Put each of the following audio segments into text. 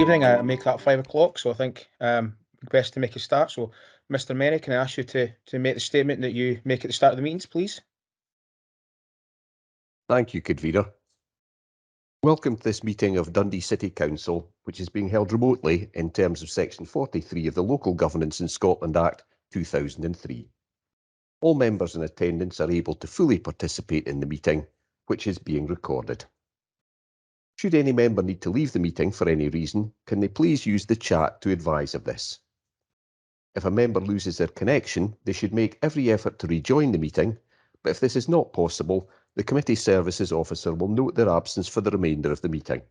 evening. I make that 5 o'clock, so I think best to make a start. So, Mr. Merry, can I ask you to make the statement that you make at the start of the meetings, please? Thank you, convener. Welcome to this meeting of Dundee City Council, which is being held remotely in terms of Section 43 of the Local Governance in Scotland Act 2003. All members in attendance are able to fully participate in the meeting, which is being recorded. Should any member need to leave the meeting for any reason, can they please use the chat to advise of this? If a member loses their connection, they should make every effort to rejoin the meeting, but if this is not possible, the Committee Services Officer will note their absence for the remainder of the meeting.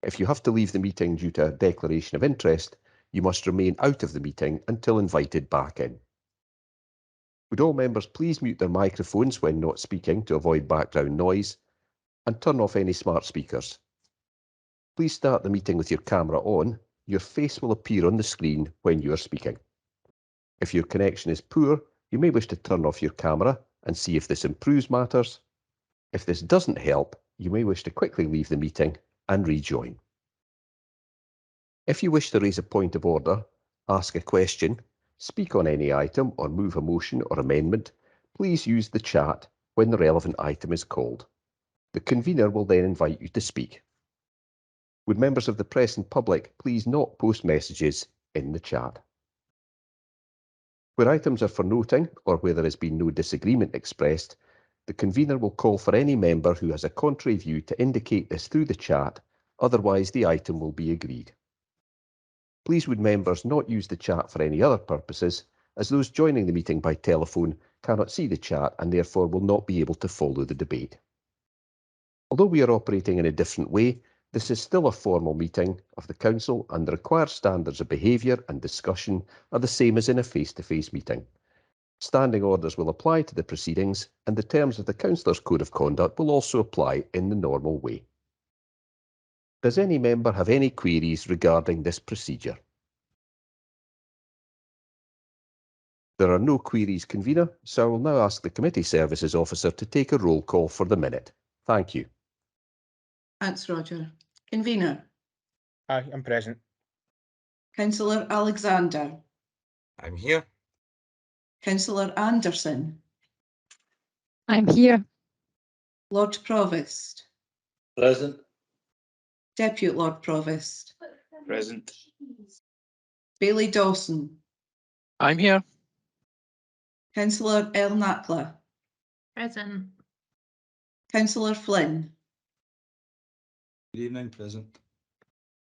If you have to leave the meeting due to a declaration of interest, you must remain out of the meeting until invited back in. Would all members please mute their microphones when not speaking to avoid background noise, and turn off any smart speakers. Please start the meeting with your camera on. Your face will appear on the screen when you are speaking. If your connection is poor, you may wish to turn off your camera and see if this improves matters. If this doesn't help, you may wish to quickly leave the meeting and rejoin. If you wish to raise a point of order, ask a question, speak on any item or move a motion or amendment, please use the chat when the relevant item is called. The convener will then invite you to speak. Would members of the press and public please not post messages in the chat? Where items are for noting or where there has been no disagreement expressed, the convener will call for any member who has a contrary view to indicate this through the chat, otherwise the item will be agreed. Please would members not use the chat for any other purposes, as those joining the meeting by telephone cannot see the chat and therefore will not be able to follow the debate. Although we are operating in a different way, this is still a formal meeting of the Council and the required standards of behaviour and discussion are the same as in a face-to-face meeting. Standing orders will apply to the proceedings and the terms of the Councillors' Code of Conduct will also apply in the normal way. Does any member have any queries regarding this procedure? There are no queries, convener, so I will now ask the Committee Services Officer to take a roll call for the minute. Thank you. Thanks, Roger. Convener. Aye, I'm present. Councillor Alexander. I'm here. Councillor Anderson. I'm here. Lord Provost. Present. Deputy Lord Provost. Present. Bailey Dawson. I'm here. Councillor El Nakla. Present. Councillor Flynn. Good evening, present.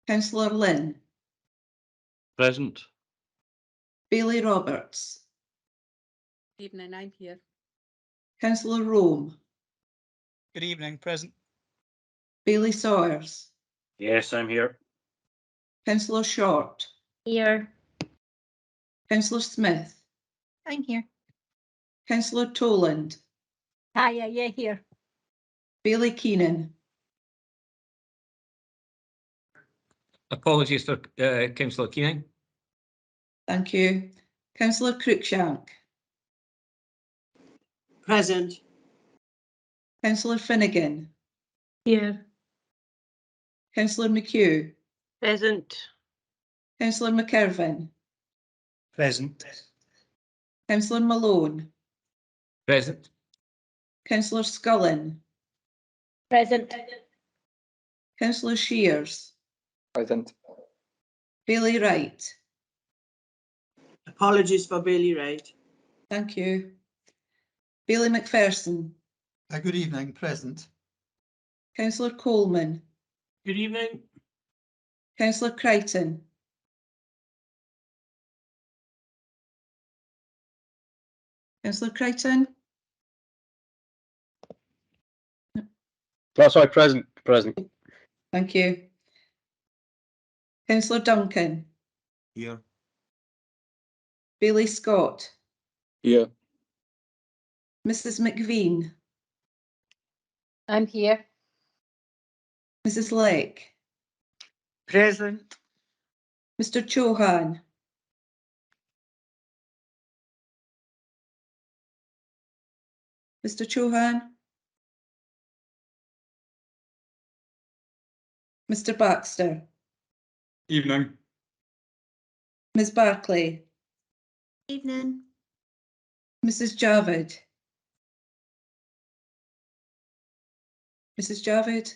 Councillor Lynn. Present. Bailey Roberts. Evening, I'm here. Councillor Rome. Good evening, present. Bailey Sawyers. Yes, I'm here. Councillor Short. Here. Councillor Smith. I'm here. Councillor Toland. Hiya, yeah, here. Bailey Keenan. Apologies for Councillor Keenan. Thank you. Councillor Cruikshank. Present. Councillor Finnegan. Here. Councillor McHugh. Present. Councillor McKervin. Present. Councillor Malone. Present. Councillor Scullin. Present. Councillor Shears. Present. Bailey Wright. Apologies for Bailey Wright. Thank you. Bailey McPherson. Good evening, present. Councillor Coleman. Good evening. Councillor Crichton. Councillor Crichton. That's right, present. Present. Thank you. Councillor Duncan. Here. Bailey Scott. Here. Mrs McVean. I'm here. Mrs Lake. Present. Mr Chauhan. Mr Chauhan. Mr Baxter. Evening. Ms Barclay, Evening. Mrs Javid. Mrs Javid.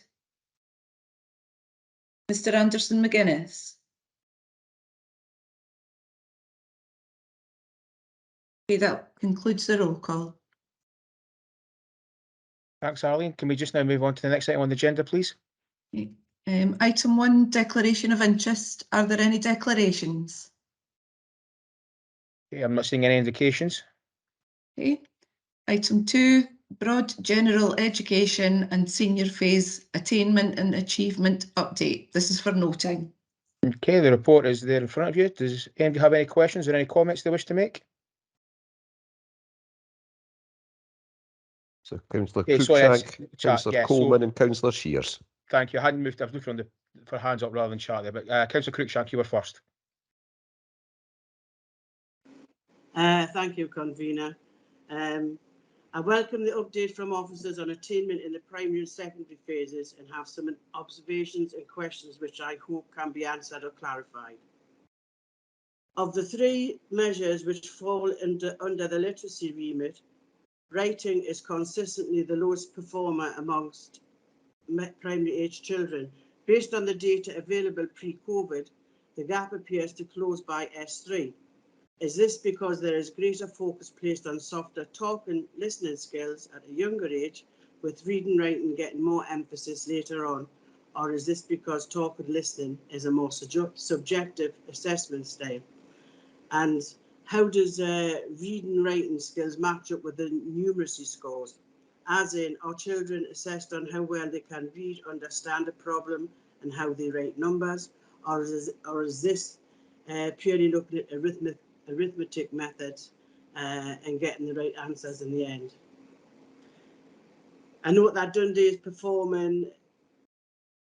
Mr Anderson McGuinness. Okay, that concludes the roll call. Thanks, Arlene. Can we just now move on to the next item on the agenda, please? Okay. Item 1, declaration of interest. Are there any declarations? Okay, I'm not seeing any indications. Okay. Item 2, broad general education and senior phase attainment and achievement update. This is for noting. Okay, the report is there in front of you. Does any of you have any questions or any comments they wish to make? So Councillor Okay, sorry, it's Cruikshank, chat, Councillor yeah, Coleman so and Councillor Shears. thank you. I hadn't moved, I was looking for hands up rather than chat there, but Councillor Cruikshank, you were first. Thank you, Convener. I welcome the update from officers on attainment in the primary and secondary phases and have some observations and questions which I hope can be answered or clarified. Of the 3 measures which fall under the literacy remit, writing is consistently the lowest performer amongst primary age children. Based on the data available pre-COVID, the gap appears to close by S3. Is this because there is greater focus placed on softer talk and listening skills at a younger age, with reading and writing getting more emphasis later on? Or is this because talk and listening is a more subjective assessment style? And how does reading and writing skills match up with the numeracy scores? As in, are children assessed on how well they can read, understand a problem, and how they write numbers? Or is this purely looking at arithmetic methods and getting the right answers in the end? I note that Dundee is performing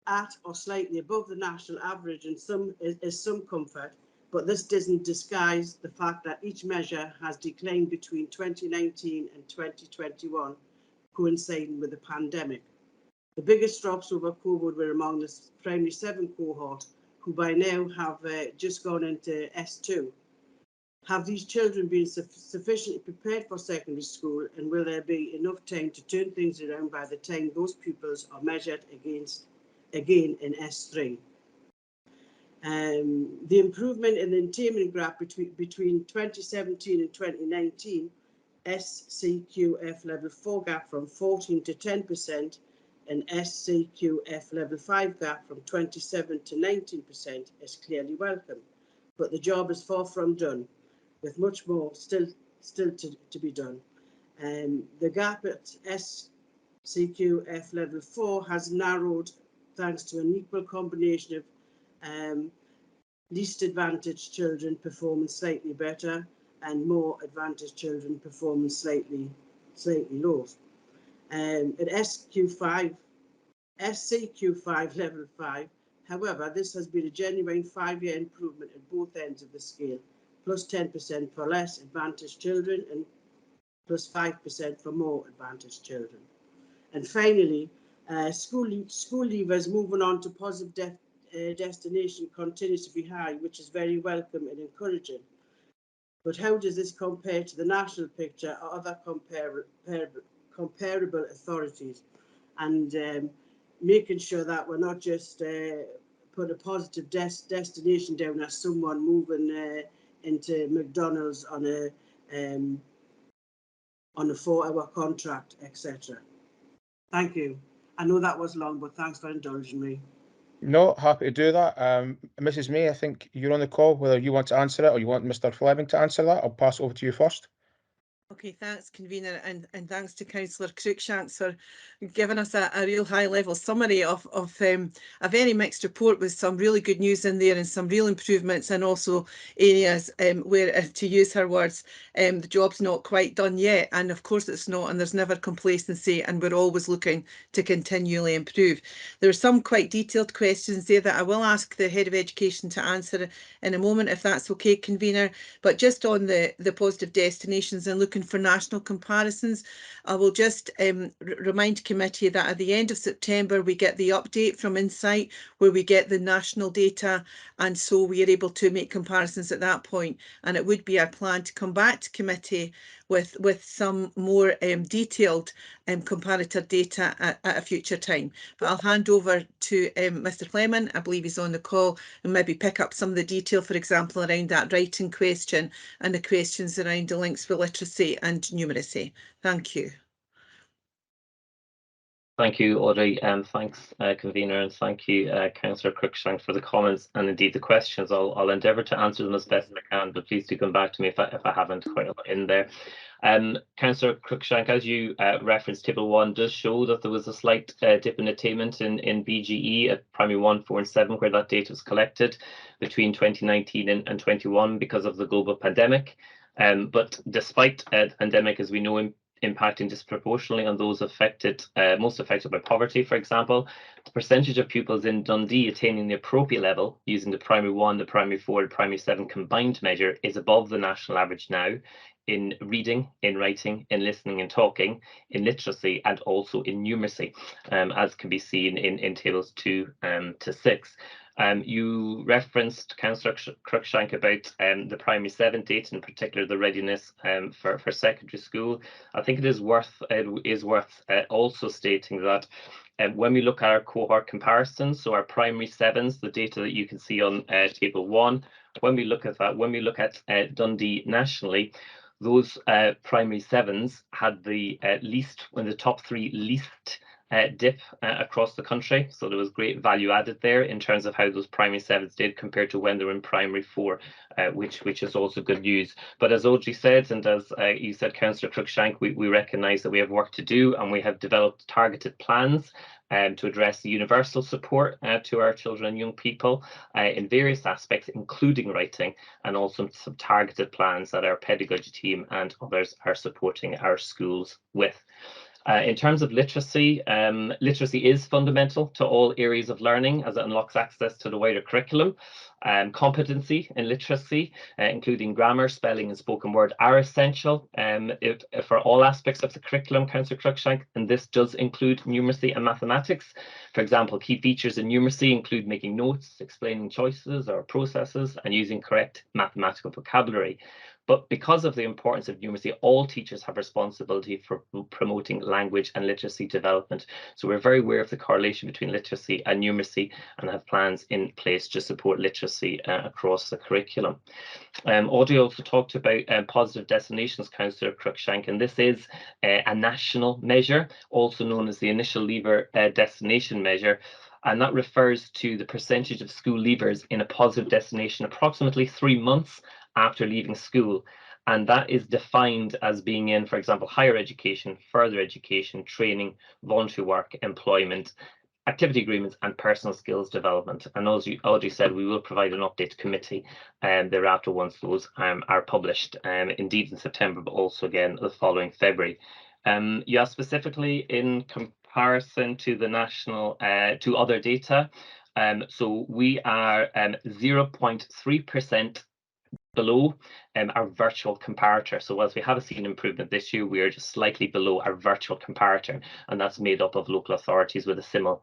at or slightly above the national average in some comfort, but this doesn't disguise the fact that each measure has declined between 2019 and 2021, coinciding with the pandemic. The biggest drops over COVID were among the primary 7 cohort, who by now have just gone into S2. Have these children been sufficiently prepared for secondary school, and will there be enough time to turn things around by the time those pupils are measured again in S3? The improvement in the attainment gap between 2017 and 2019, SCQF level 4 gap from 14 to 10% and SCQF level 5 gap from 27 to 19% is clearly welcome, but the job is far from done, with much more still to be done. The gap at SCQF level 4 has narrowed thanks to an equal combination of least advantaged children performing slightly better and more advantaged children performing slightly low. At SCQ5 level 5, however, this has been a genuine 5-year improvement at both ends of the scale, plus 10% for less advantaged children and plus 5% for more advantaged children. And finally, school leavers moving on to positive destination continues to be high, which is very welcome and encouraging. But how does this compare to the national picture or other comparable authorities? And making sure that we're not just put a positive destination down as someone moving into McDonald's on a 4-hour contract, etc. Thank you. I know that was long, but thanks for indulging me. No, happy to do that. Mrs. May, I think you're on the call, whether you want to answer it or you want Mr. Fleming to answer that. I'll pass it over to you first. Okay, thanks, Convener, and thanks to Councillor Cruikshank for giving us a real high-level summary of a very mixed report with some really good news in there and some real improvements, and also areas where, to use her words, the job's not quite done yet. And of course it's not, and there's never complacency, and we're always looking to continually improve. There are some quite detailed questions there that I will ask the Head of Education to answer in a moment, if that's okay, Convener. But just on the positive destinations and looking looking for national comparisons. I will just remind committee that at the end of September we get the update from Insight where we get the national data, and so we are able to make comparisons at that point. And it would be our plan to come back to committee with some more detailed comparator data at a future time. But I'll hand over to Mr. Fleming, I believe he's on the call, and maybe pick up some of the detail, for example, around that writing question and the questions around the links with literacy and numeracy. Thank you. Thank you, Audrey, and thanks, convener, and thank you, Councillor Cruikshank, for the comments and indeed the questions. I'll endeavour to answer them as best as I can, but please do come back to me if I haven't quite in there. Councillor Cruikshank, as you referenced, Table 1 does show that there was a slight dip in attainment in BGE at Primary 1, 4 and 7, where that data was collected between 2019 and 21 because of the global pandemic. But despite the pandemic, as we know, impacting disproportionately on those affected, most affected by poverty, for example, the percentage of pupils in Dundee attaining the appropriate level using the Primary 1, the Primary 4, and Primary 7 combined measure is above the national average now in reading, in writing, in listening and talking, in literacy, and also in numeracy, as can be seen in tables 2 to 6. You referenced, Councillor Cruikshank, about the Primary 7 data, in particular the readiness for secondary school. I think it is worth also stating that when we look at our cohort comparisons, so our Primary 7s, the data that you can see on Table 1, when we look at that, when we look at Dundee nationally, those Primary 7s had the least, in the top 3 least dip across the country. So there was great value added there in terms of how those Primary 7s did compared to when they were in Primary 4, which is also good news. But as Audrey said, and as you said, Councillor Cruikshank, we recognise that we have work to do, and we have developed targeted plans to address the universal support to our children and young people in various aspects, including writing, and also some targeted plans that our pedagogy team and others are supporting our schools with. In terms of literacy, literacy is fundamental to all areas of learning as it unlocks access to the wider curriculum. Competency in literacy, including grammar, spelling and spoken word, are essential for all aspects of the curriculum, Councillor Cruikshank, and this does include numeracy and mathematics. For example, key features in numeracy include making notes, explaining choices or processes, and using correct mathematical vocabulary. But because of the importance of numeracy, all teachers have responsibility for promoting language and literacy development. So we're very aware of the correlation between literacy and numeracy and have plans in place to support literacy across the curriculum. Audrey also talked about positive destinations, Councillor Cruikshank, and this is a national measure, also known as the initial leaver destination measure. And that refers to the percentage of school leavers in a positive destination approximately 3 months after leaving school. And that is defined as being in, for example, higher education, further education, training, voluntary work, employment, activity agreements, and personal skills development. And as you already said, we will provide an update to committee thereafter once those are published, indeed in September, but also again the following February. You asked specifically in comparison to the national, to other data. So we are 0.3% below our virtual comparator. So whilst we have seen improvement this year, we are just slightly below our virtual comparator, and that's made up of local authorities with a similar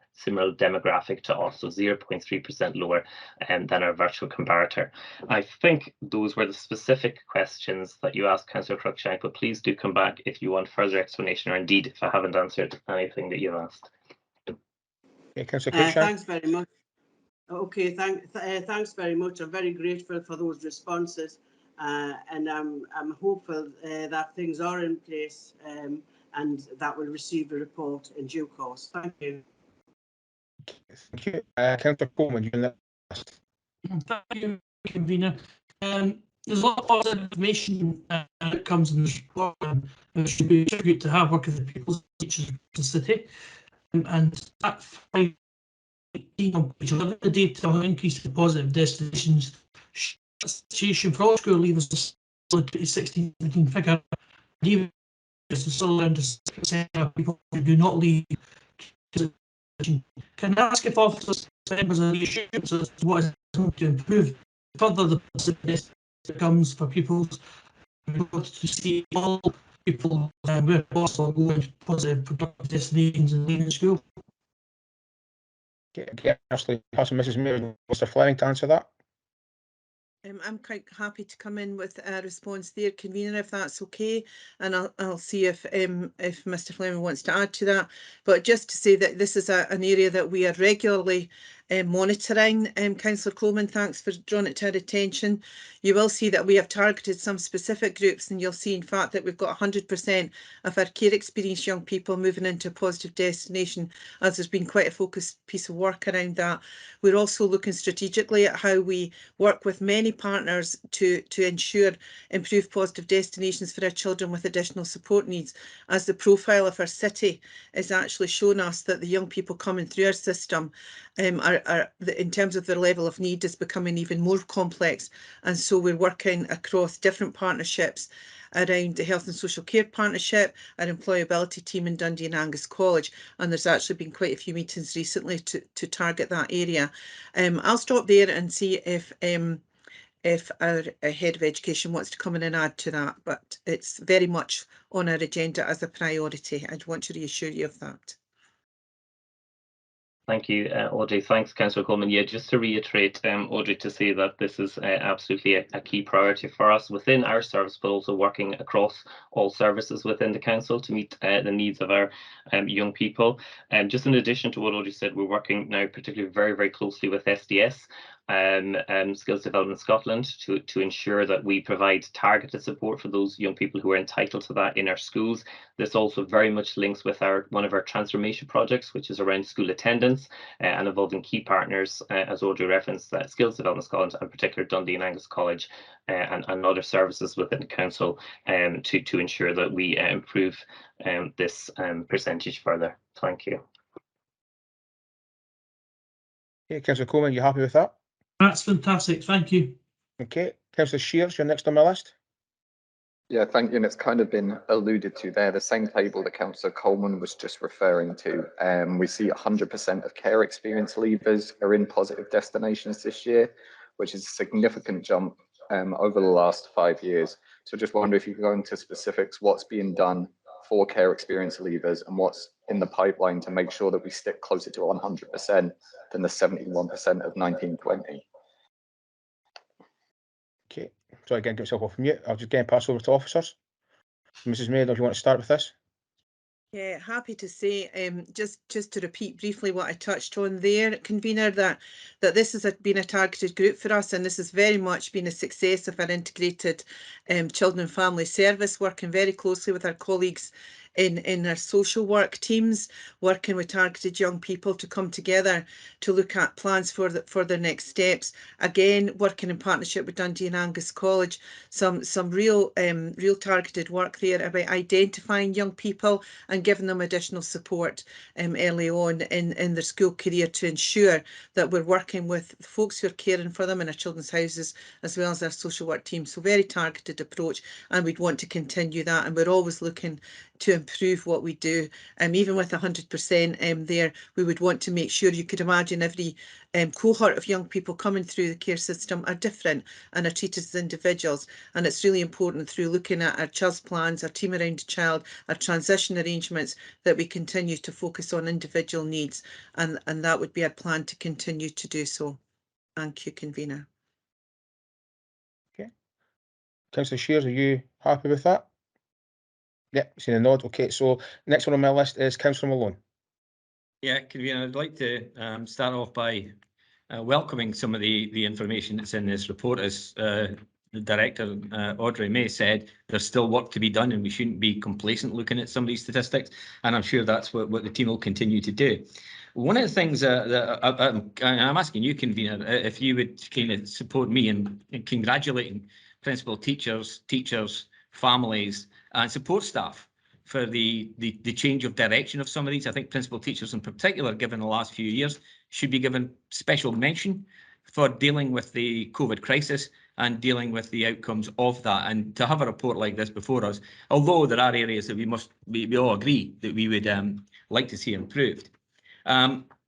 demographic to us, so 0.3% lower than our virtual comparator. I think those were the specific questions that you asked, Councillor Cruikshank, but please do come back if you want further explanation, or indeed if I haven't answered anything that you've asked. Okay, Councillor Cruikshank. Thanks very much. Okay, thanks very much. I'm very grateful for those responses, and I'm hopeful that things are in place and that we'll receive a report in due course. Thank you. Thank you. Councillor Coleman, you're next. Thank you, convener. There's a lot of positive information that comes in this report, and it should be good to have work with the pupils, teachers of the city, and that the data on increase the positive destinations situation for all school leavers is 2016 figure. Even it's still around 6% of people who do not leave. Can I ask if officers members of the assurance as to what is going to improve further the positive that comes for pupils We want to see all people where possible go into positive, productive destinations and leaving school. Okay, Ashley, pass on Mrs. Mayor, Mr. Fleming to answer that. I'm quite happy to come in with a response there, convener, if that's okay, and I'll see if Mr. Fleming wants to add to that. But just to say that this is an area that we are regularly monitoring. Councillor Coleman, thanks for drawing it to our attention. You will see that we have targeted some specific groups, and you'll see in fact that we've got 100% of our care experienced young people moving into a positive destination, as there's been quite a focused piece of work around that. We're also looking strategically at how we work with many partners to ensure improved positive destinations for our children with additional support needs, as the profile of our city is actually showing us that the young people coming through our system in terms of their level of need is becoming even more complex. And so we're working across different partnerships around the Health and Social Care Partnership, our employability team in Dundee and Angus College, and there's actually been quite a few meetings recently to target that area. I'll stop there and see if our Head of Education wants to come in and add to that, but it's very much on our agenda as a priority. I'd want to reassure you of that. Thank you, Audrey. Thanks, Councillor Coleman. Yeah, just to reiterate, Audrey, to say that this is absolutely a key priority for us within our service, but also working across all services within the council to meet the needs of our young people. Just in addition to what Audrey said, we're working now particularly very, very closely with SDS, Skills Development Scotland, to ensure that we provide targeted support for those young people who are entitled to that in our schools. This also very much links with one of our transformation projects, which is around school attendance and involving key partners, as Audrey referenced, Skills Development Scotland, and particularly Dundee and Angus College and other services within the council to ensure that we improve this percentage further. Thank you. Okay, Councillor Coleman, you happy with that? That's fantastic, thank you. Okay, Councillor Shears, you're next on my list. Yeah, thank you. And it's kind of been alluded to there, the same table that Councillor Coleman was just referring to. We see 100% of care experience leavers are in positive destinations this year, which is a significant jump over the last 5 years. So just wonder if you could go into specifics, what's being done for care experience leavers and what's in the pipeline to make sure that we stick closer to 100% than the 71% of 1920. Okay, so again, get yourself off mute. I'll just again pass over to officers. Mrs. Mayor, if you want to start with this. Yeah, happy to say, just to repeat briefly what I touched on there, convener, that this has been a targeted group for us, and this has very much been a success of our integrated children and family service, working very closely with our colleagues in our social work teams, working with targeted young people to come together to look at plans for their next steps. Again, working in partnership with Dundee and Angus College, some real targeted work there about identifying young people and giving them additional support early on in their school career to ensure that we're working with folks who are caring for them in our children's houses as well as our social work team. So very targeted approach, and we'd want to continue that, and we're always looking to improve what we do. Even with 100% there, we would want to make sure, you could imagine every cohort of young people coming through the care system are different and are treated as individuals, and it's really important through looking at our CHUS plans, our team around a child, our transition arrangements, that we continue to focus on individual needs, and that would be our plan to continue to do so. Thank you, convener. Okay, Councillor Shears, are you happy with that? Yep, seeing a nod. Okay, so next one on my list is Councillor Malone. Yeah, convener, I'd like to start off by welcoming some of the information that's in this report. As the Director, Audrey May, said, there's still work to be done, and we shouldn't be complacent looking at some of these statistics, and I'm sure that's what the team will continue to do. One of the things that I'm asking you, convener, if you would kind of support me in congratulating principal teachers, families and support staff for the change of direction of some of these. I think principal teachers in particular, given the last few years, should be given special mention for dealing with the COVID crisis and dealing with the outcomes of that. And to have a report like this before us, although there are areas that we all agree that we would like to see improved.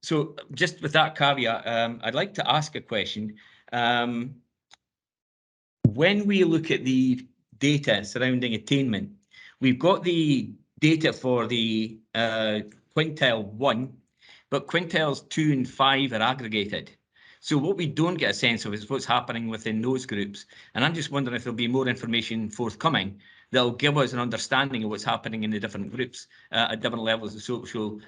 So just with that caveat, I'd like to ask a question. When we look at the data surrounding attainment. We've got the data for the quintile 1, but quintiles 2 and 5 are aggregated. So what we don't get a sense of is what's happening within those groups. And I'm just wondering if there'll be more information forthcoming that'll give us an understanding of what's happening in the different groups at different levels of social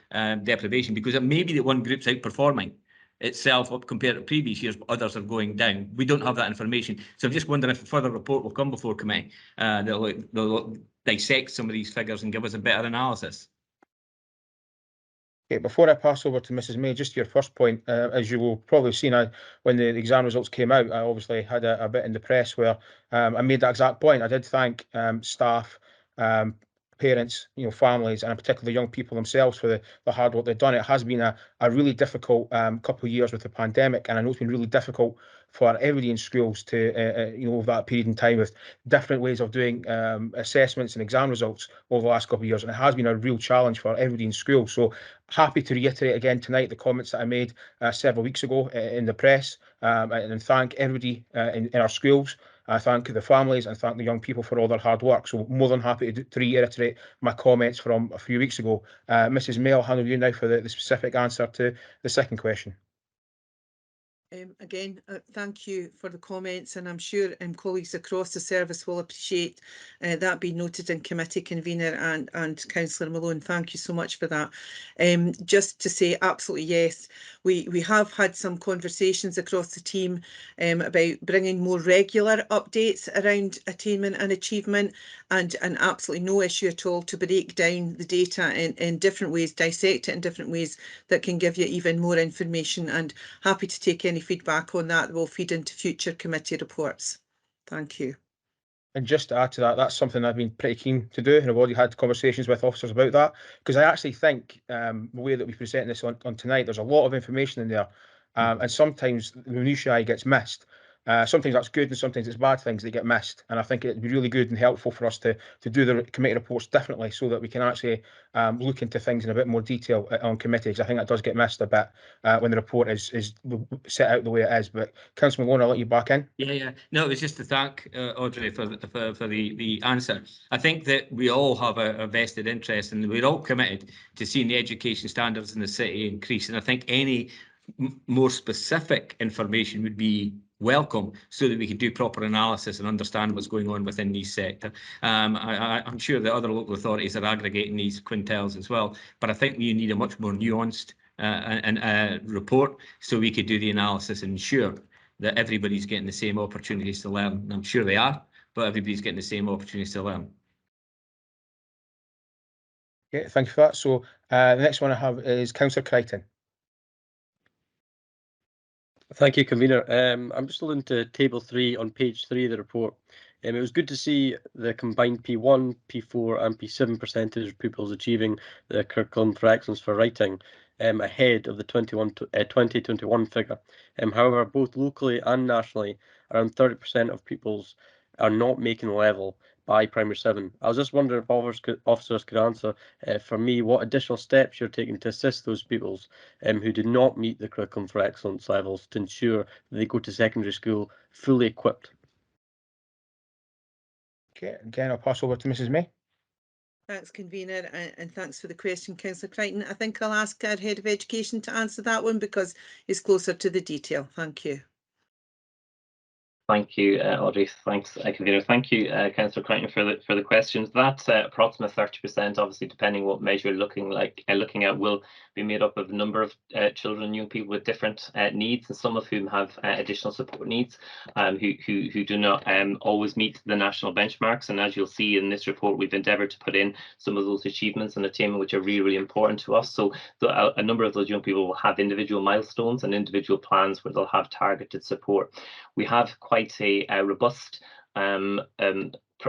deprivation, because it may be that one group's outperforming itself up compared to previous years, but others are going down. We don't have that information. So I'm just wondering if a further report will come before committee that'll dissect some of these figures and give us a better analysis. Okay, before I pass over to Mrs. May, just your first point, as you will probably have seen, when the exam results came out, I obviously had a bit in the press where I made that exact point. I did thank staff, parents, families, and particularly young people themselves for the hard work they've done. It has been a really difficult couple of years with the pandemic, and I know it's been really difficult for everybody in schools to, over that period in time with different ways of doing assessments and exam results over the last couple of years, and it has been a real challenge for everybody in school. So happy to reiterate again tonight the comments that I made several weeks ago in the press, and thank everybody in our schools. I thank the families and thank the young people for all their hard work. So more than happy to reiterate my comments from a few weeks ago. Mrs. May, I'll hand over you now for the specific answer to the second question. Again, thank you for the comments, and I'm sure colleagues across the service will appreciate that being noted in committee, convener and Councillor Malone. Thank you so much for that. Just to say absolutely yes, we have had some conversations across the team about bringing more regular updates around attainment and achievement, and absolutely no issue at all to break down the data in different ways, dissect it in different ways that can give you even more information, and happy to take any feedback on that will feed into future committee reports. Thank you. And just to add to that, that's something I've been pretty keen to do, and I've already had conversations with officers about that, because I actually think the way that we present this on tonight, there's a lot of information in there, and sometimes the minutiae gets missed. Sometimes that's good and sometimes it's bad things that get missed, and I think it'd be really good and helpful for us to do the committee reports differently so that we can actually look into things in a bit more detail on committee, because I think that does get missed a bit when the report is set out the way it is. But Councillor Malone, I'll let you back in. Yeah. No, it was just to thank Audrey for the answer. I think that we all have a vested interest, and we're all committed to seeing the education standards in the city increase. And I think any more specific information would be welcome so that we can do proper analysis and understand what's going on within these sector. I'm sure the other local authorities are aggregating these quintiles as well, but I think we need a much more nuanced report so we could do the analysis and ensure that everybody's getting the same opportunities to learn. And I'm sure they are, but everybody's getting the same opportunities to learn. Okay, thank you for that. So the next one I have is Councillor Crichton. Thank you, convener. I'm just looking to table 3 on page 3 of the report. It was good to see the combined P1, P4 and P7 percentage of pupils achieving the curriculum for excellence for writing ahead of the 2021 figure. However, both locally and nationally, around 30% of pupils are not making the level by primary 7. I was just wondering if officers could answer for me what additional steps you're taking to assist those pupils who do not meet the curriculum for excellence levels to ensure that they go to secondary school fully equipped. Okay, again, I'll pass over to Mrs. May. Thanks, convener, and thanks for the question, Councillor Crichton. I think I'll ask our Head of Education to answer that one because he's closer to the detail. Thank you. Thank you, Audrey. Thanks, convener. Thank you, Councillor Crichton, for the questions. That approximate 30%, obviously, depending what measure you're looking at, will be made up of a number of children and young people with different needs, and some of whom have additional support needs, who do not always meet the national benchmarks. And as you'll see in this report, we've endeavoured to put in some of those achievements and attainment which are really, really important to us. So a number of those young people will have individual milestones and individual plans where they'll have targeted support. We have quite a robust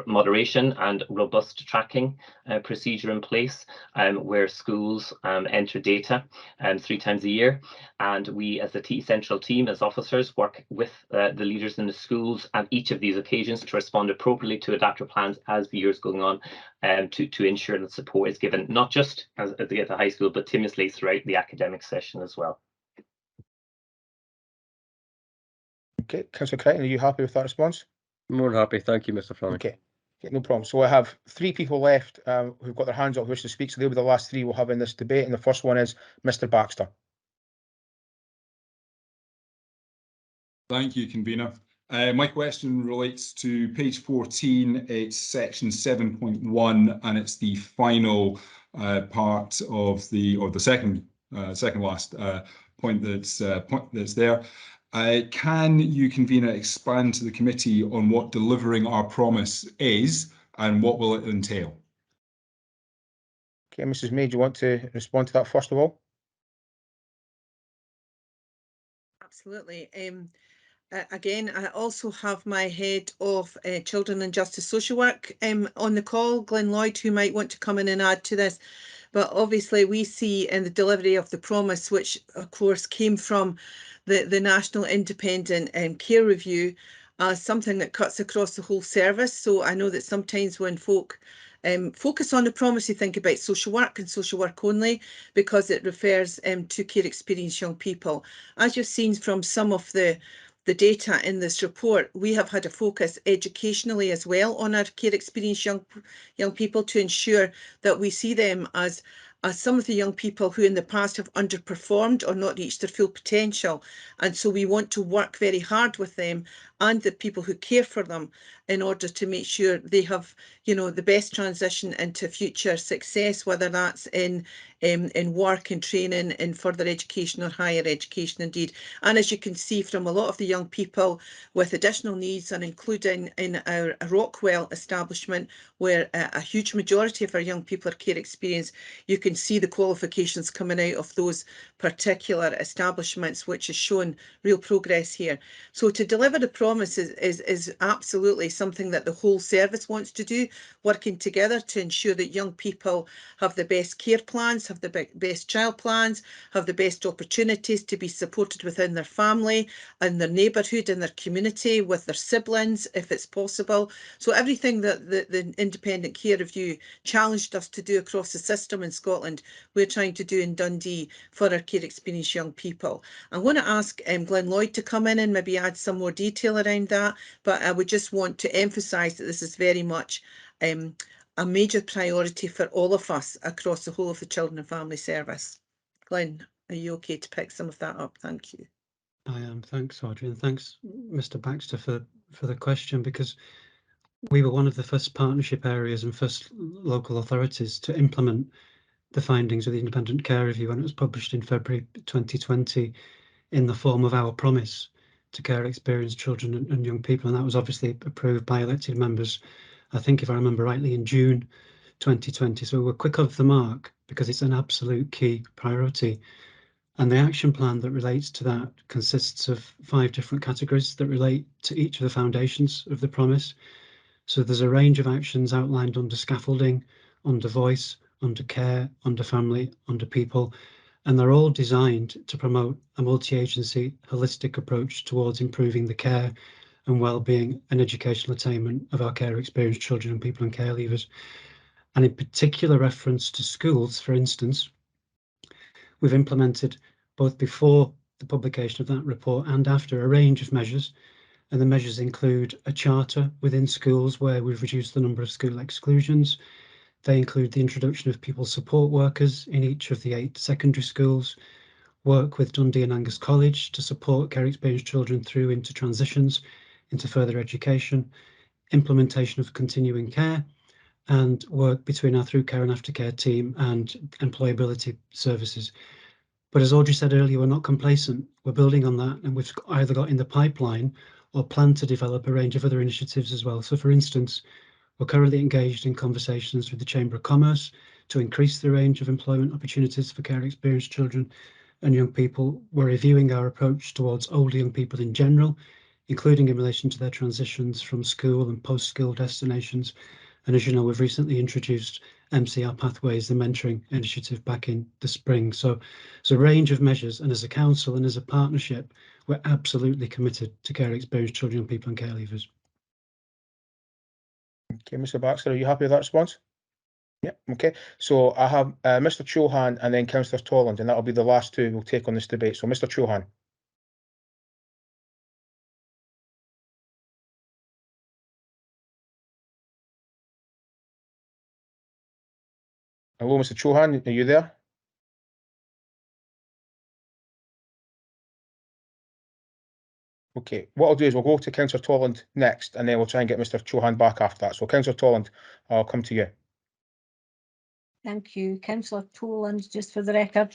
moderation and robust tracking procedure in place where schools enter data 3 times a year, and we as the central team as officers work with the leaders in the schools at each of these occasions to respond appropriately to adaptive plans as the year's going on, to ensure that support is given not just at the high school but continuously throughout the academic session as well. Okay, Councillor Crichton, are you happy with that response? More than happy. Thank you, Mr. Fleming. Okay, Okay, no problem. So I have 3 people left who've got their hands up who wish to speak. So they'll be the last 3 we'll have in this debate. And the first one is Mr. Baxter. Thank you, convener. My question relates to page 14. It's section 7.1, and it's the final part of the second last point that's there. Can you, convener, expand to the committee on what delivering our promise is and what will it entail? Okay, Mrs. May, do you want to respond to that first of all? Absolutely. Again, I also have my head of Children and Justice Social Work on the call, Glenn Lloyd, who might want to come in and add to this. But obviously we see in the delivery of the promise, which of course came from the National Independent Care Review, as something that cuts across the whole service. So I know that sometimes when folk focus on the promise, you think about social work and social work only, because it refers to care experienced young people. As you've seen from some of the data in this report, we have had a focus educationally as well on our care experienced young people to ensure that we see them as some of the young people who in the past have underperformed or not reached their full potential. And so we want to work very hard with them and the people who care for them in order to make sure they have, you know, the best transition into future success, whether that's in work and training, in further education or higher education indeed. And as you can see from a lot of the young people with additional needs, and including in our Rockwell establishment, where a huge majority of our young people are care experienced, you can see the qualifications coming out of those particular establishments, which has shown real progress here. So to deliver the promise is absolutely something that the whole service wants to do, working together to ensure that young people have the best care plans, have the best child plans, have the best opportunities to be supported within their family and their neighbourhood and their community, with their siblings, if it's possible. So everything that the Independent Care Review challenged us to do across the system in Scotland, we're trying to do in Dundee for our care experienced young people. I'm going to ask Glenn Lloyd to come in and maybe add some more detail around that, but I would just want to emphasise that this is very much a major priority for all of us across the whole of the Children and Family Service. Glenn, are you okay to pick some of that up? Thank you. I am. Thanks, Audrey, and thanks, Mr. Baxter, for the question, because we were one of the first partnership areas and first local authorities to implement the findings of the Independent Care Review when it was published in February 2020 in the form of our promise to care experienced children and young people. And that was obviously approved by elected members, I think, if I remember rightly, in June 2020. So we're quick off the mark because it's an absolute key priority. And the action plan that relates to that consists of 5 different categories that relate to each of the foundations of the promise. So there's a range of actions outlined under scaffolding, under voice, under care, under family, under people, and they're all designed to promote a multi-agency holistic approach towards improving the care and well-being and educational attainment of our care experienced children and people and care leavers. And in particular reference to schools, for instance, we've implemented, both before the publication of that report and after, a range of measures. And the measures include a charter within schools where we've reduced the number of school exclusions. They include the introduction of pupil support workers in each of the 8 secondary schools, work with Dundee and Angus College to support care experienced children through into transitions into further education, implementation of continuing care, and work between our through care and aftercare team and employability services. But as Audrey said earlier, we're not complacent. We're building on that, and we've either got in the pipeline or plan to develop a range of other initiatives as well. So for instance, we're currently engaged in conversations with the Chamber of Commerce to increase the range of employment opportunities for care experienced children and young people. We're reviewing our approach towards older young people in general, including in relation to their transitions from school and post-school destinations. And as you know, we've recently introduced MCR Pathways, the mentoring initiative, back in the spring. So it's a range of measures, and as a council and as a partnership, we're absolutely committed to care experienced children, young people and care leavers. Okay, Mr. Baxter, are you happy with that response? Yeah, okay. So I have Mr. Chohan and then Councillor Tolland, and that'll be the last 2 we'll take on this debate. So Mr. Chohan. Hello, Mr. Chauhan, are you there? Okay, what I'll do is we'll go to Councillor Tolland next, and then we'll try and get Mr. Chauhan back after that. So, Councillor Tolland, I'll come to you. Thank you, Councillor Toland, just for the record.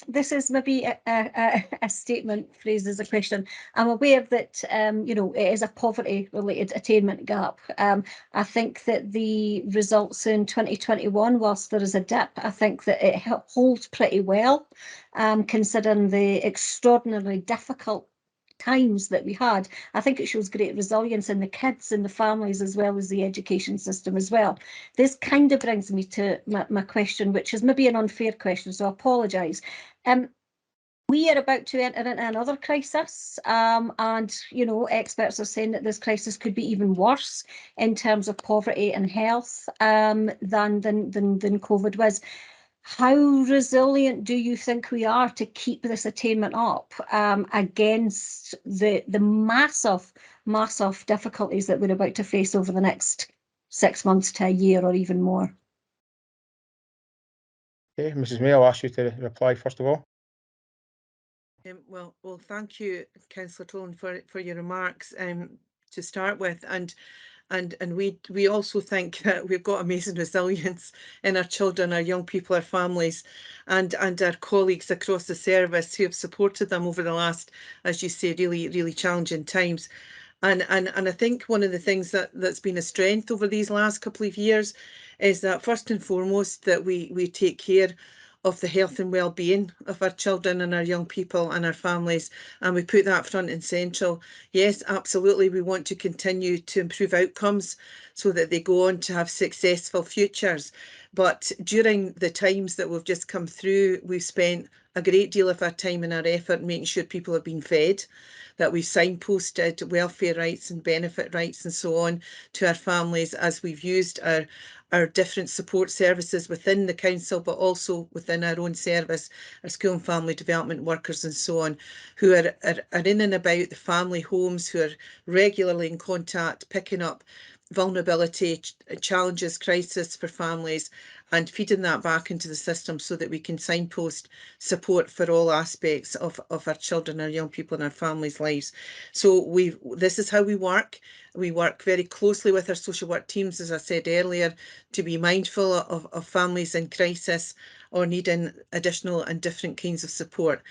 This is maybe a statement phrased as a question. I'm aware that, you know, it is a poverty-related attainment gap. I think that the results in 2021, whilst there is a dip, I think that it holds pretty well, considering the extraordinarily difficult times that we had. I think it shows great resilience in the kids and the families, as well as the education system as well. This kind of brings me to my question, which is maybe an unfair question, so I apologise. We are about to enter into another crisis, and you know, experts are saying that this crisis could be even worse in terms of poverty and health than COVID was. How resilient do you think we are to keep this attainment up against the massive difficulties that we're about to face over the next 6 months to a year or even more? Okay, Mrs. May, I'll ask you to reply first of all. Well, thank you, Councillor Toland, for your remarks to start with, and we also think that we've got amazing resilience in our children, our young people, our families, and our colleagues across the service who have supported them over the last, as you say, really challenging times. And I think one of the things that's been a strength over these last couple of years is that first and foremost that we take care of the health and well-being of our children and our young people and our families, and we put that front and central. Yes, absolutely, we want to continue to improve outcomes so that they go on to have successful futures. But during the times that we've just come through, we've spent a great deal of our time and our effort making sure people have been fed, that we've signposted welfare rights and benefit rights and so on to our families, as we've used our different support services within the council, but also within our own service, our school and family development workers and so on, who are in and about the family homes, who are regularly in contact, picking up vulnerability, challenges, crisis for families, and feeding that back into the system so that we can signpost support for all aspects of our children, our young people and our families' lives. So this is how we work. We work very closely with our social work teams, as I said earlier, to be mindful of families in crisis or needing additional and different kinds of support.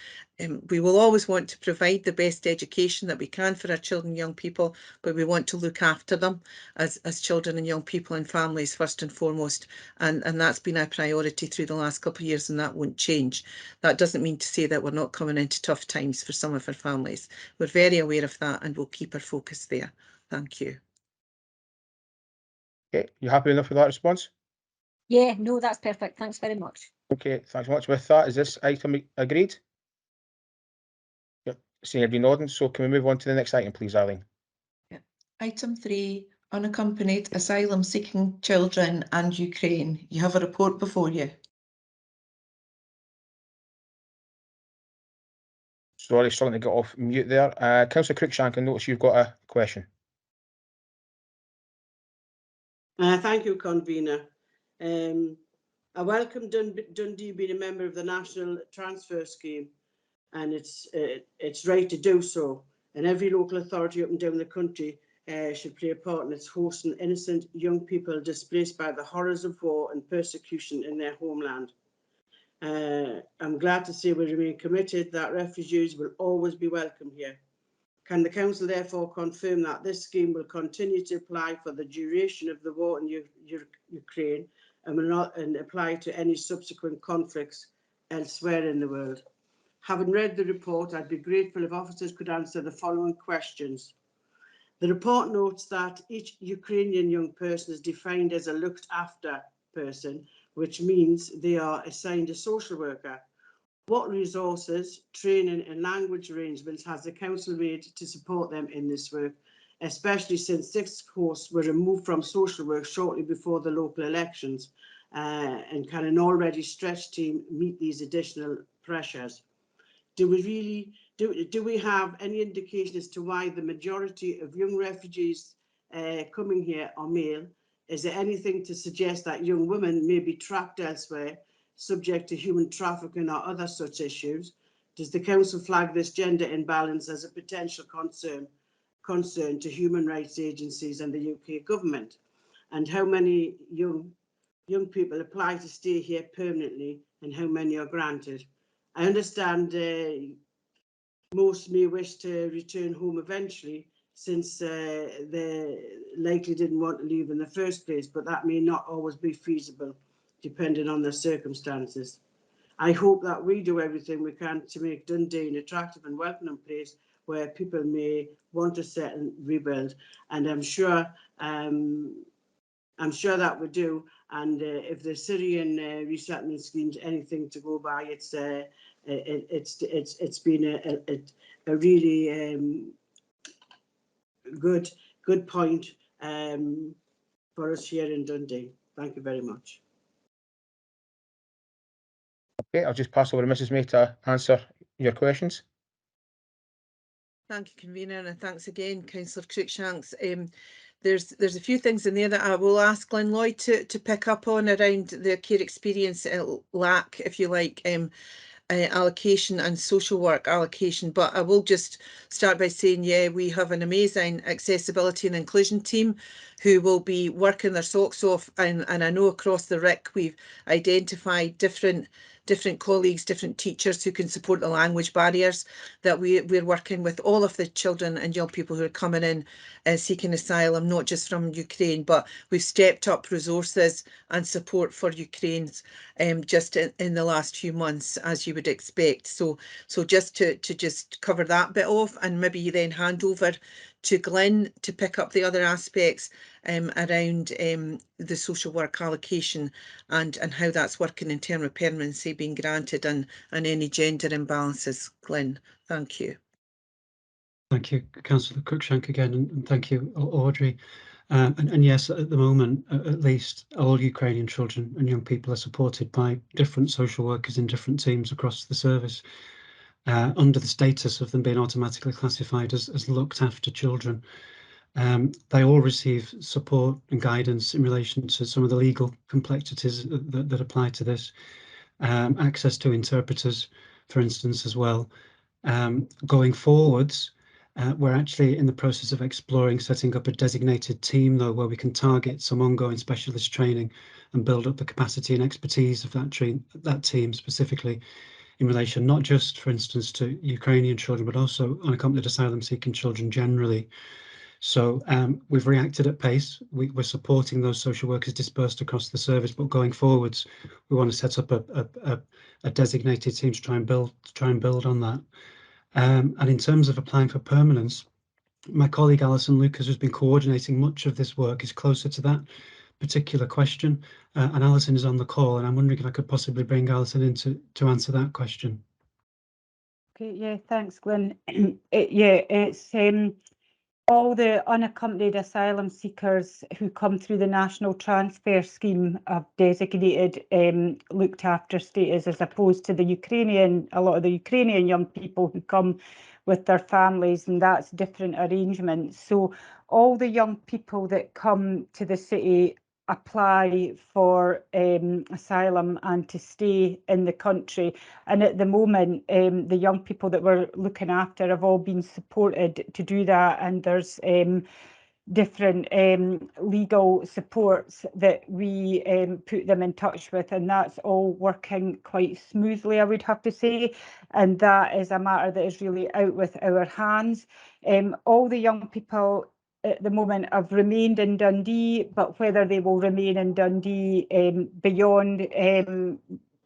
We will always want to provide the best education that we can for our children and young people, but we want to look after them as children and young people and families first and foremost. And that's been our priority through the last couple of years, and that won't change. That doesn't mean to say that we're not coming into tough times for some of our families. We're very aware of that, and we'll keep our focus there. Thank you. Okay, you happy enough with that response? Yeah, no, that's perfect. Thanks very much. Okay, thanks much. With that, is this item agreed? Yep, seeing everybody nodding, so can we move on to the next item, please, Eileen? Yeah. Item 3, unaccompanied asylum-seeking children and Ukraine. You have a report before you. Sorry, struggling to get off mute there. Councillor Cruikshank, I notice you've got a question. Thank you, Convener. I welcome Dundee being a member of the National Transfer Scheme, and it's right to do so. And every local authority up and down the country should play a part in its hosting innocent young people displaced by the horrors of war and persecution in their homeland. I'm glad to say we remain committed that refugees will always be welcome here. Can the Council therefore confirm that this scheme will continue to apply for the duration of the war in Ukraine and will not apply to any subsequent conflicts elsewhere in the world? Having read the report, I'd be grateful if officers could answer the following questions. The report notes that each Ukrainian young person is defined as a looked after person, which means they are assigned a social worker. What resources, training and language arrangements has the Council made to support them in this work, especially since 6 courses were removed from social work shortly before the local elections, and can an already stretched team meet these additional pressures? Do we have any indication as to why the majority of young refugees coming here are male, Is there anything to suggest that young women may be trapped elsewhere, subject to human trafficking or other such issues? Does the Council flag this gender imbalance as a potential concern to human rights agencies and the UK government? And how many young people apply to stay here permanently, and how many are granted? I understand most may wish to return home eventually, since they likely didn't want to leave in the first place, but that may not always be feasible depending on their circumstances. I hope that we do everything we can to make Dundee an attractive and welcoming place where people may want to settle and rebuild, and I'm sure that we do. And if the Syrian resettlement scheme's anything to go by, it's been a really good point for us here in Dundee. Thank you very much. Okay, I'll just pass over to Mrs. May to answer your questions. Thank you, Convener, and thanks again, Councillor Cruikshanks. There's a few things in there that I will ask Glenn Lloyd to pick up on around the care experience lack, if you like, allocation and social work allocation. But I will just start by saying, yeah, we have an amazing accessibility and inclusion team who will be working their socks off, and I know across the RIC we've identified different colleagues, different teachers who can support the language barriers, that we're working with all of the children and young people who are coming in seeking asylum, not just from Ukraine, but we've stepped up resources and support for Ukraine's just in the last few months, as you would expect. So just to just cover that bit off, and maybe then hand over to Glenn to pick up the other aspects around the social work allocation and how that's working in terms of permanency being granted and any gender imbalances. Glenn, thank you. Thank you, Councillor Cruikshank again, and thank you, Audrey. And yes, at the moment, at least all Ukrainian children and young people are supported by different social workers in different teams across the service, under the status of them being automatically classified as looked after children. They all receive support and guidance in relation to some of the legal complexities that apply to this, access to interpreters, for instance, as well. Going forwards, we're actually in the process of exploring setting up a designated team, though, where we can target some ongoing specialist training and build up the capacity and expertise of that team specifically in relation not just, for instance, to Ukrainian children, but also unaccompanied asylum-seeking children generally. So we've reacted at pace. We're supporting those social workers dispersed across the service, but going forwards, we want to set up a designated team to try and build on that. And in terms of applying for permanence, my colleague Alison Lucas, who's been coordinating much of this work, is closer to that particular question. And Alison is on the call, and I'm wondering if I could possibly bring Alison in to answer that question. Okay, yeah, thanks, Glenn. It's all the unaccompanied asylum seekers who come through the National Transfer Scheme have designated looked after status, as opposed to a lot of the Ukrainian young people who come with their families, and that's different arrangements. So all the young people that come to the city apply for asylum and to stay in the country, and at the moment the young people that we're looking after have all been supported to do that, and there's different legal supports that we put them in touch with, and that's all working quite smoothly, I would have to say, and that is a matter that is really out with our hands. All the young people at the moment have remained in Dundee, but whether they will remain in Dundee beyond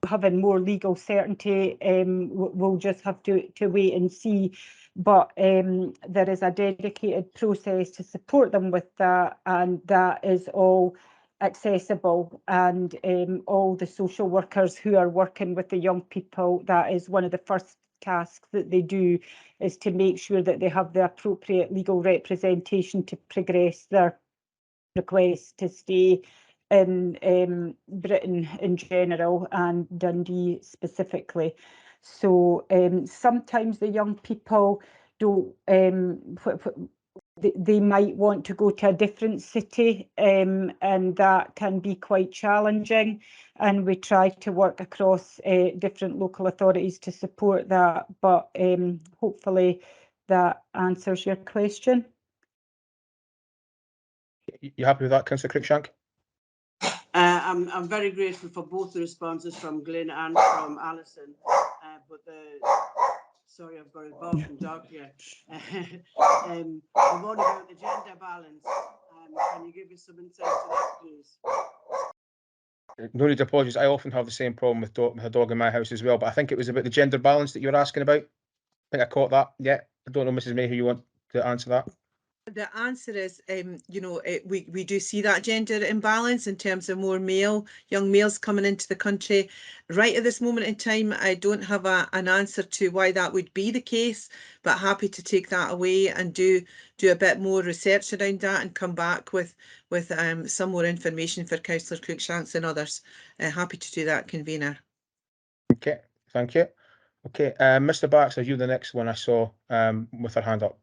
having more legal certainty, we'll just have to wait and see. But there is a dedicated process to support them with that, and that is all accessible, and all the social workers who are working with the young people, that is one of the first tasks that they do, is to make sure that they have the appropriate legal representation to progress their request to stay in Britain in general and Dundee specifically. So sometimes the young people don't, they might want to go to a different city, and that can be quite challenging. And we try to work across different local authorities to support that. But hopefully that answers your question. You happy with that, Councillor Cruikshank? I'm very grateful for both the responses from Glyn and from Alison. Sorry, I've got a barking dog here. The one about the gender balance. Can you give us some insight to that, please? No need to apologise. I often have the same problem with a dog in my house as well, but I think it was about the gender balance that you were asking about. I think I caught that. Yeah. I don't know, Mrs. May, who you want to answer that. The answer is, you know, we do see that gender imbalance in terms of more young males coming into the country. Right at this moment in time, I don't have an answer to why that would be the case, but happy to take that away and do a bit more research around that and come back with some more information for Councillor Cruikshanks and others. Happy to do that, convener. Okay, thank you. Okay, Mr. Baxter, you the next one I saw with her hand up.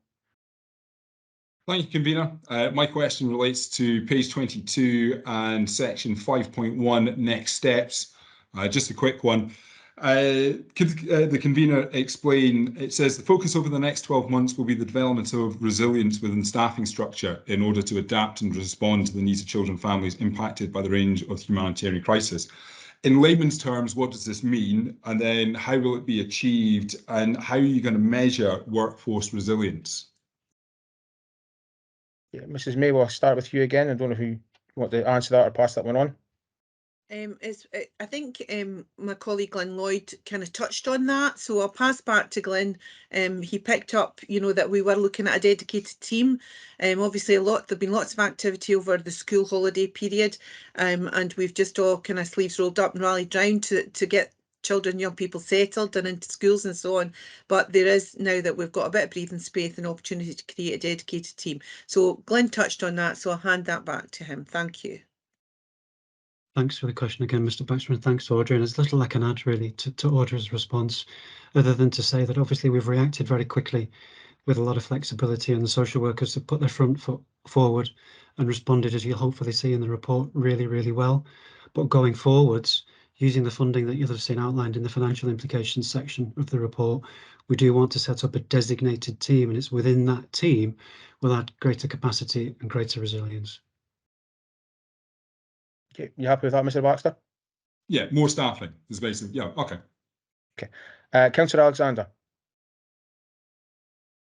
Thank you, convener. My question relates to page 22 and section 5.1, next steps. Just a quick one. Could the convener explain, it says the focus over the next 12 months will be the development of resilience within staffing structure in order to adapt and respond to the needs of children and families impacted by the range of humanitarian crisis. In layman's terms, what does this mean? And then how will it be achieved? And how are you going to measure workforce resilience? Yeah, Mrs. May, we'll start with you again. I don't know if you want to answer that or pass that one on. I think my colleague Glenn Lloyd kind of touched on that, so I'll pass back to Glenn. He picked up, you know, that we were looking at a dedicated team. Obviously, there've been lots of activity over the school holiday period, and we've just all kind of sleeves rolled up and rallied round to get children, young people settled and into schools and so on. But there is now that we've got a bit of breathing space and opportunity to create a dedicated team. So Glenn touched on that, so I'll hand that back to him. Thank you. Thanks for the question again, Mr. Baxter, and thanks, Audrey. And there's little I can add really to Audrey's response, other than to say that obviously we've reacted very quickly with a lot of flexibility, and the social workers have put their front foot forward and responded, as you'll hopefully see in the report, really, really well. But going forwards, using the funding that you'll have seen outlined in the financial implications section of the report, we do want to set up a designated team, and it's within that team we'll add greater capacity and greater resilience. Okay, you happy with that, Mr. Baxter? Yeah, more staffing is basically, yeah, okay. Okay. Councillor Alexander.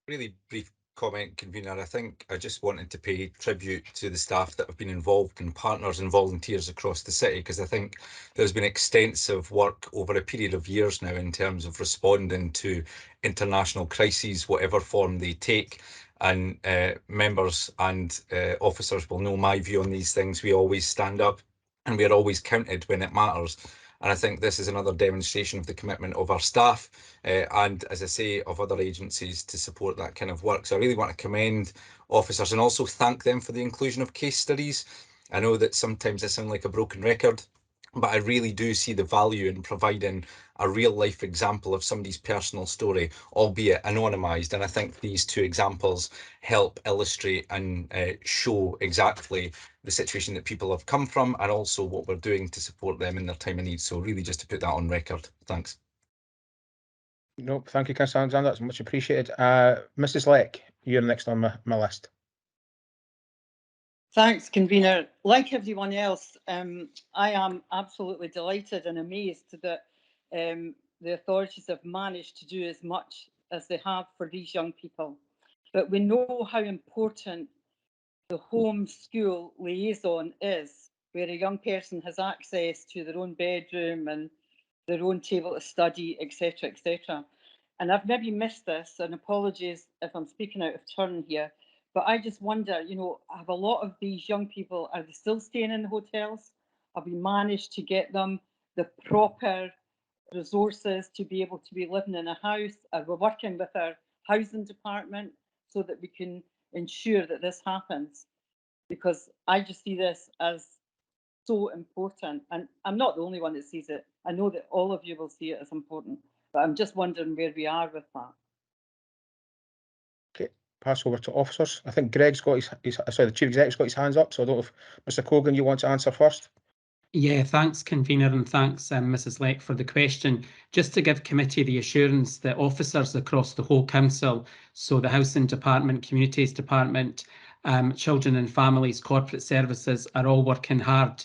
Really brief comment, convener. I think I just wanted to pay tribute to the staff that have been involved and partners and volunteers across the city, because I think there's been extensive work over a period of years now in terms of responding to international crises, whatever form they take. And members and officers will know my view on these things. We always stand up and we are always counted when it matters. And I think this is another demonstration of the commitment of our staff and, as I say, of other agencies to support that kind of work. So I really want to commend officers and also thank them for the inclusion of case studies. I know that sometimes I sound like a broken record, but I really do see the value in providing a real life example of somebody's personal story, albeit anonymised. And I think these two examples help illustrate and show exactly the situation that people have come from and also what we're doing to support them in their time of need. So really just to put that on record. Thanks. No, thank you, Councillor Alexander. That's much appreciated. Mrs. Leck, you're next on my list. Thanks, convener. Like everyone else, I am absolutely delighted and amazed that the authorities have managed to do as much as they have for these young people. But we know how important the home-school liaison is, where a young person has access to their own bedroom and their own table to study, etc., etc. And I've maybe missed this, and apologies if I'm speaking out of turn here, but I just wonder, you know, have a lot of these young people, are they still staying in the hotels? Have we managed to get them the proper resources to be able to be living in a house? Are we working with our housing department so that we can ensure that this happens? Because I just see this as so important, and I'm not the only one that sees it. I know that all of you will see it as important, but I'm just wondering where we are with that. Okay, pass over to officers. I think Greg's got sorry, the Chief Executive's got his hands up, so I don't know if Mr. Cogan, you want to answer first? Yeah, thanks, convener, and thanks, Mrs. Leck, for the question. Just to give committee the assurance that officers across the whole council, so the Housing Department, Communities Department, Children and Families, Corporate Services, are all working hard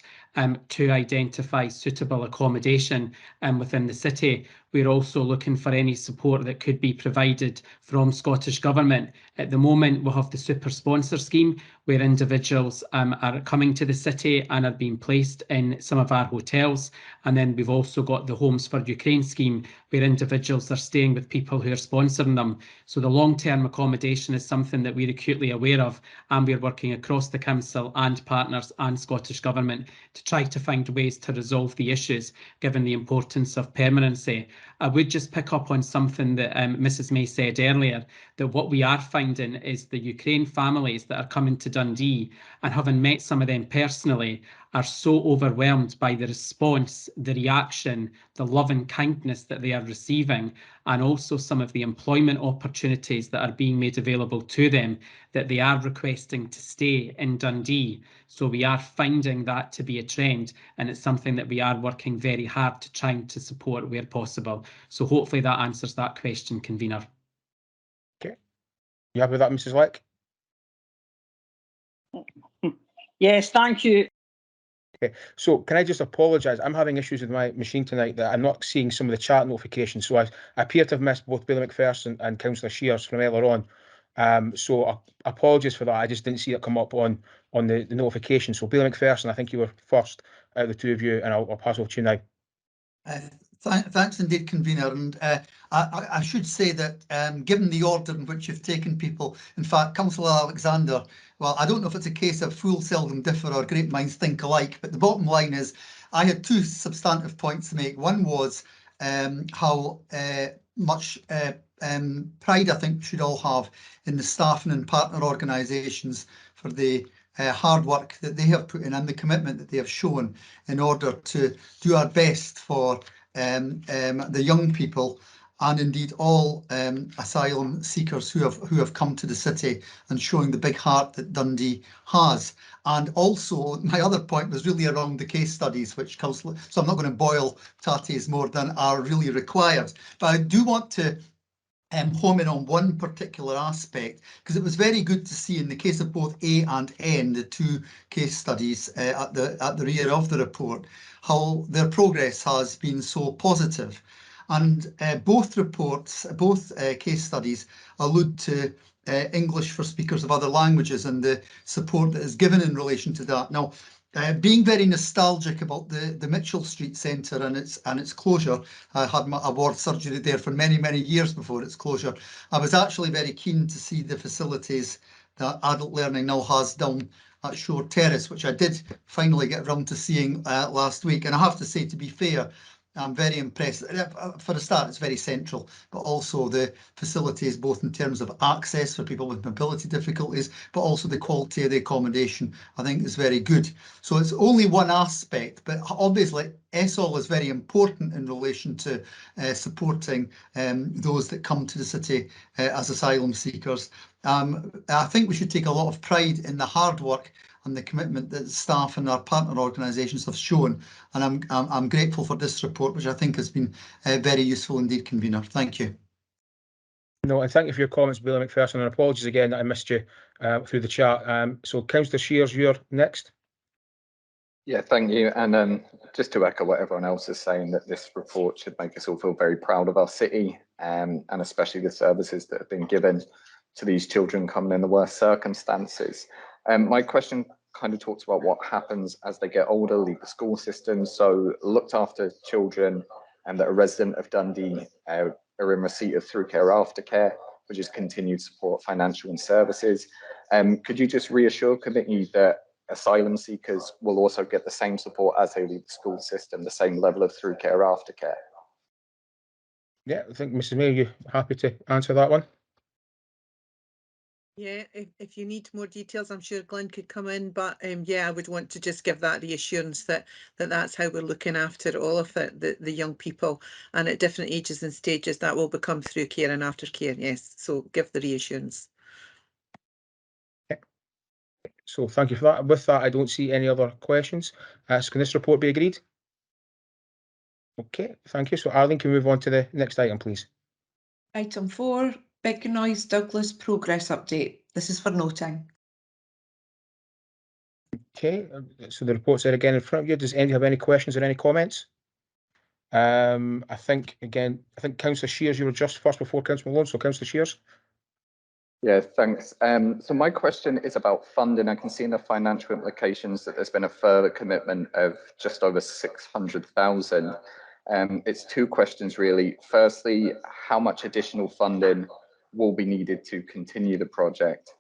to identify suitable accommodation within the city. We're also looking for any support that could be provided from Scottish Government. At the moment, we have the super sponsor scheme where individuals are coming to the city and are being placed in some of our hotels. And then we've also got the Homes for Ukraine scheme where individuals are staying with people who are sponsoring them. So the long-term accommodation is something that we're acutely aware of, and we're working across the council and partners and Scottish Government to try to find ways to resolve the issues, given the importance of permanency. I would just pick up on something that Mrs. May said earlier, that what we are finding is the Ukraine families that are coming to Dundee, and having met some of them personally, are so overwhelmed by the response, the reaction, the love and kindness that they are receiving, and also some of the employment opportunities that are being made available to them, that they are requesting to stay in Dundee. So we are finding that to be a trend, and it's something that we are working very hard to try to support where possible. So hopefully that answers that question, convener. Okay. You happy with that, Mrs. Leck? Yes, thank you. Okay, so can I just apologise? I'm having issues with my machine tonight that I'm not seeing some of the chat notifications. So I appear to have missed both Billy McPherson and Councillor Shears from earlier on. So apologies for that. I just didn't see it come up on the notification. So Billy McPherson, I think you were first out of the two of you, and I'll pass over to you now. Thanks indeed, convener. And I should say that given the order in which you've taken people, in fact, Councillor Alexander, well, I don't know if it's a case of fools seldom differ or great minds think alike, but the bottom line is I had two substantive points to make. One was how much pride I think we should all have in the staff and partner organisations for the hard work that they have put in and the commitment that they have shown in order to do our best for the young people and indeed all asylum seekers who have come to the city, and showing the big heart that Dundee has. And also my other point was really around the case studies, which Councillor, so I'm not going to boil tatties more than are really required, but I do want to home in on one particular aspect, because it was very good to see in the case of both A and N, the two case studies at the rear of the report, how their progress has been so positive. And both reports, both case studies allude to English for speakers of other languages and the support that is given in relation to that. Now, being very nostalgic about the Mitchell Street Centre and its closure, I had my award surgery there for many, many years before its closure. I was actually very keen to see the facilities that Adult Learning now has down at Shore Terrace, which I did finally get round to seeing last week. And I have to say, to be fair, I'm very impressed. For a start, it's very central, but also the facilities, both in terms of access for people with mobility difficulties, but also the quality of the accommodation, I think is very good. So it's only one aspect, but obviously ESOL is very important in relation to supporting those that come to the city as asylum seekers. I think we should take a lot of pride in the hard work and the commitment that staff and our partner organisations have shown. And I'm grateful for this report, which I think has been very useful indeed, convener. Thank you. No, and thank you for your comments, Billy McPherson, and apologies again that I missed you through the chat. So Councillor Shears, you're next. Yeah, thank you. And just to echo what everyone else is saying, that this report should make us all feel very proud of our city, and especially the services that have been given to these children coming in the worst circumstances. My question kind of talks about what happens as they get older, leave the school system. So looked after children that are resident of Dundee are in receipt of through care aftercare, which is continued support, financial and services. Could you just reassure committee that asylum seekers will also get the same support as they leave the school system, the same level of through care aftercare? Yeah, I think Mrs. May, are you happy to answer that one? Yeah, if you need more details, I'm sure Glenn could come in, but yeah, I would want to just give that reassurance that that's how we're looking after all of the young people, and at different ages and stages that will become through care and aftercare. Yes, so give the reassurance. So thank you for that. With that, I don't see any other questions. So can this report be agreed? Okay, thank you. So Arlene, can we move on to the next item, please? Item 4, Big Noise Douglas progress update. This is for noting. Okay, so the report's there again in front of you. Does anybody have any questions or any comments? I think Councillor Shears, you were just first before Councillor Malone, so Councillor Shears. Yeah, thanks. So my question is about funding. I can see in the financial implications that there's been a further commitment of just over 600,000. It's two questions really. Firstly, how much additional funding will be needed to continue the project?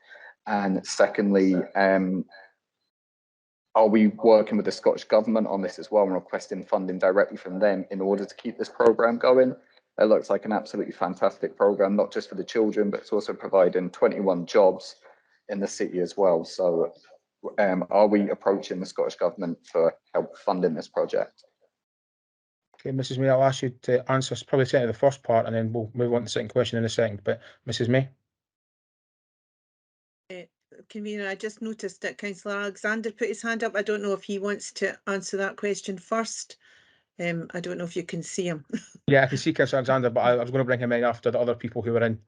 And secondly, are we working with the Scottish Government on this as well and requesting funding directly from them in order to keep this programme going? It looks like an absolutely fantastic programme, not just for the children, but it's also providing 21 jobs in the city as well. So are we approaching the Scottish Government for help funding this project? Okay, Mrs. May, I'll ask you to answer probably certainly the first part, and then we'll move on to the second question in a second. But Mrs. May. Convener, I just noticed that Councillor Alexander put his hand up. I don't know if he wants to answer that question first. I don't know if you can see him. Yeah, I can see Councillor Alexander, but I was going to bring him in after the other people who were in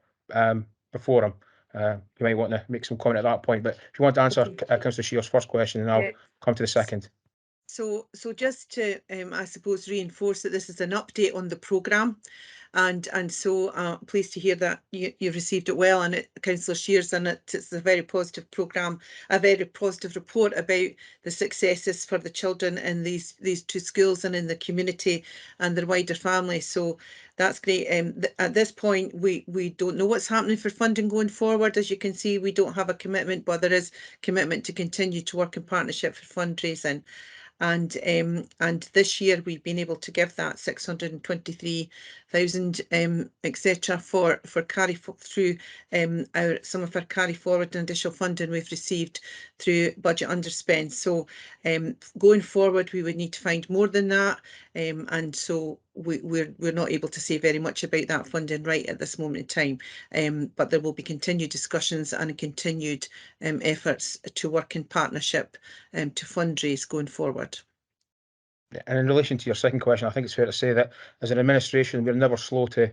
before him. You might want to make some comment at that point, but if you want to answer Councillor Shear's first question, and I'll come to the second. So just to, I suppose, reinforce that this is an update on the programme, and so pleased to hear that you've received it well, and Councillor Shears, and it's a very positive programme, a very positive report about the successes for the children in these two schools and in the community and their wider family. So that's great. At this point, we don't know what's happening for funding going forward. As you can see, we don't have a commitment, but there is commitment to continue to work in partnership for fundraising. And this year we've been able to give that 623,000 etc. for carry through some of our carry forward and additional funding we've received through budget underspend. So going forward we would need to find more than that, and so we're not able to say very much about that funding right at this moment in time, but there will be continued discussions and continued efforts to work in partnership to fundraise going forward. And in relation to your second question, I think it's fair to say that as an administration, we're never slow to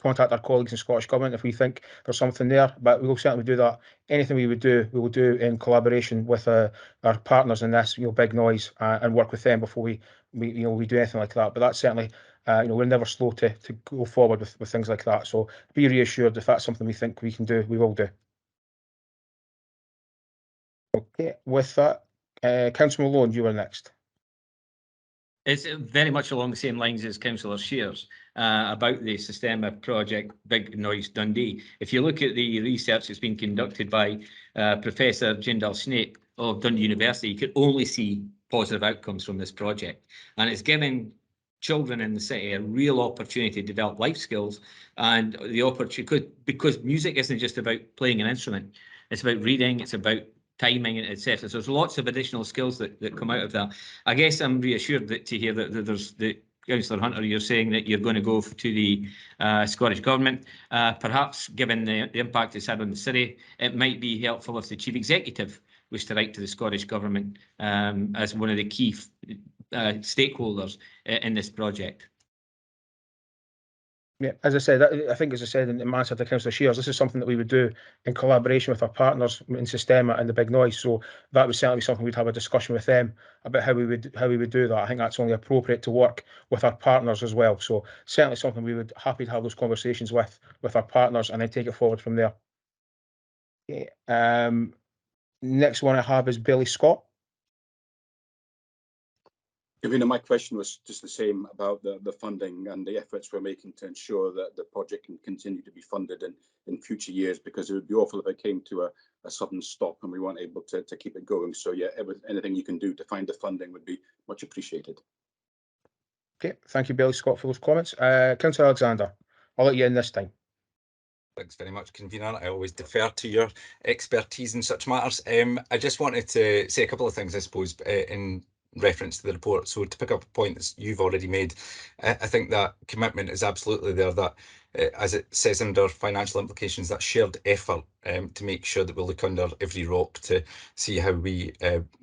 contact our colleagues in Scottish Government if we think there's something there, but we will certainly do that. Anything we would do, we will do in collaboration with our partners in this, Big Noise, and work with them before we do anything like that. But that's certainly, we're never slow to go forward with things like that. So be reassured, if that's something we think we can do, we will do. Okay, with that, Councillor Malone, you were next. It's very much along the same lines as Councillor Shears about the Systema project, Big Noise Dundee. If you look at the research that's been conducted by Professor Jindal Snape of Dundee University, you could only see positive outcomes from this project. And it's given children in the city a real opportunity to develop life skills, and the opportunity, because music isn't just about playing an instrument, it's about reading, it's about timing, etc. So there's lots of additional skills that come out of that. I guess I'm reassured to hear that there's Councillor Hunter, you're saying that you're going to go to the Scottish Government. Perhaps, given the impact it's had on the city, it might be helpful if the Chief Executive was to write to the Scottish Government as one of the key stakeholders in this project. Yeah, as I said, I think, as I said in answer to Councillor Shears, this is something that we would do in collaboration with our partners in Systema and the Big Noise. So that would certainly be something we'd have a discussion with them about how we would do that. I think that's only appropriate to work with our partners as well. So certainly something we would happy to have those conversations with our partners and then take it forward from there. Okay. Next one I have is Billy Scott. My question was just the same about the funding and the efforts we're making to ensure that the project can continue to be funded in future years, because it would be awful if it came to a sudden stop and we weren't able to keep it going. So yeah, anything you can do to find the funding would be much appreciated. Okay, thank you, Billy Scott, for those comments. Councillor Alexander, I'll let you in this time. Thanks very much, Convener. I always defer to your expertise in such matters. I just wanted to say a couple of things, I suppose, in reference to the report. So to pick up a point that you've already made, I think that commitment is absolutely there, that as it says under financial implications, that shared effort to make sure that we'll look under every rock to see how we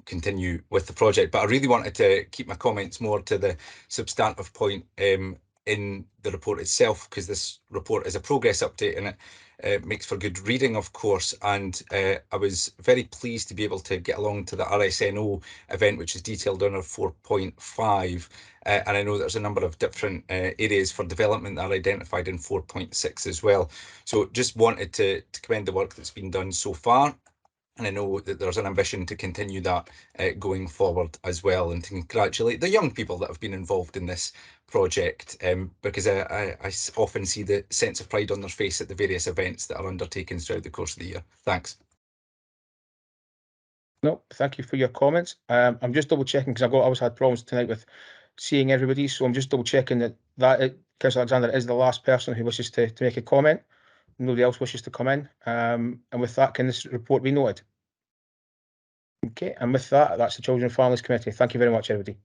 continue with the project. But I really wanted to keep my comments more to the substantive point in the report itself, because this report is a progress update and it makes for good reading, of course. And I was very pleased to be able to get along to the RSNO event, which is detailed under 4.5. And I know there's a number of different areas for development that are identified in 4.6 as well. So just wanted to commend the work that's been done so far. And I know that there's an ambition to continue that going forward as well, and to congratulate the young people that have been involved in this project, because I often see the sense of pride on their face at the various events that are undertaken throughout the course of the year. Thanks. No, thank you for your comments. I'm just double checking because I always had problems tonight with seeing everybody, so I'm just double checking that Councillor Alexander is the last person who wishes to make a comment. Nobody else wishes to come in. And with that, can this report be noted? Okay, and with that, that's the Children and Families Committee. Thank you very much, everybody.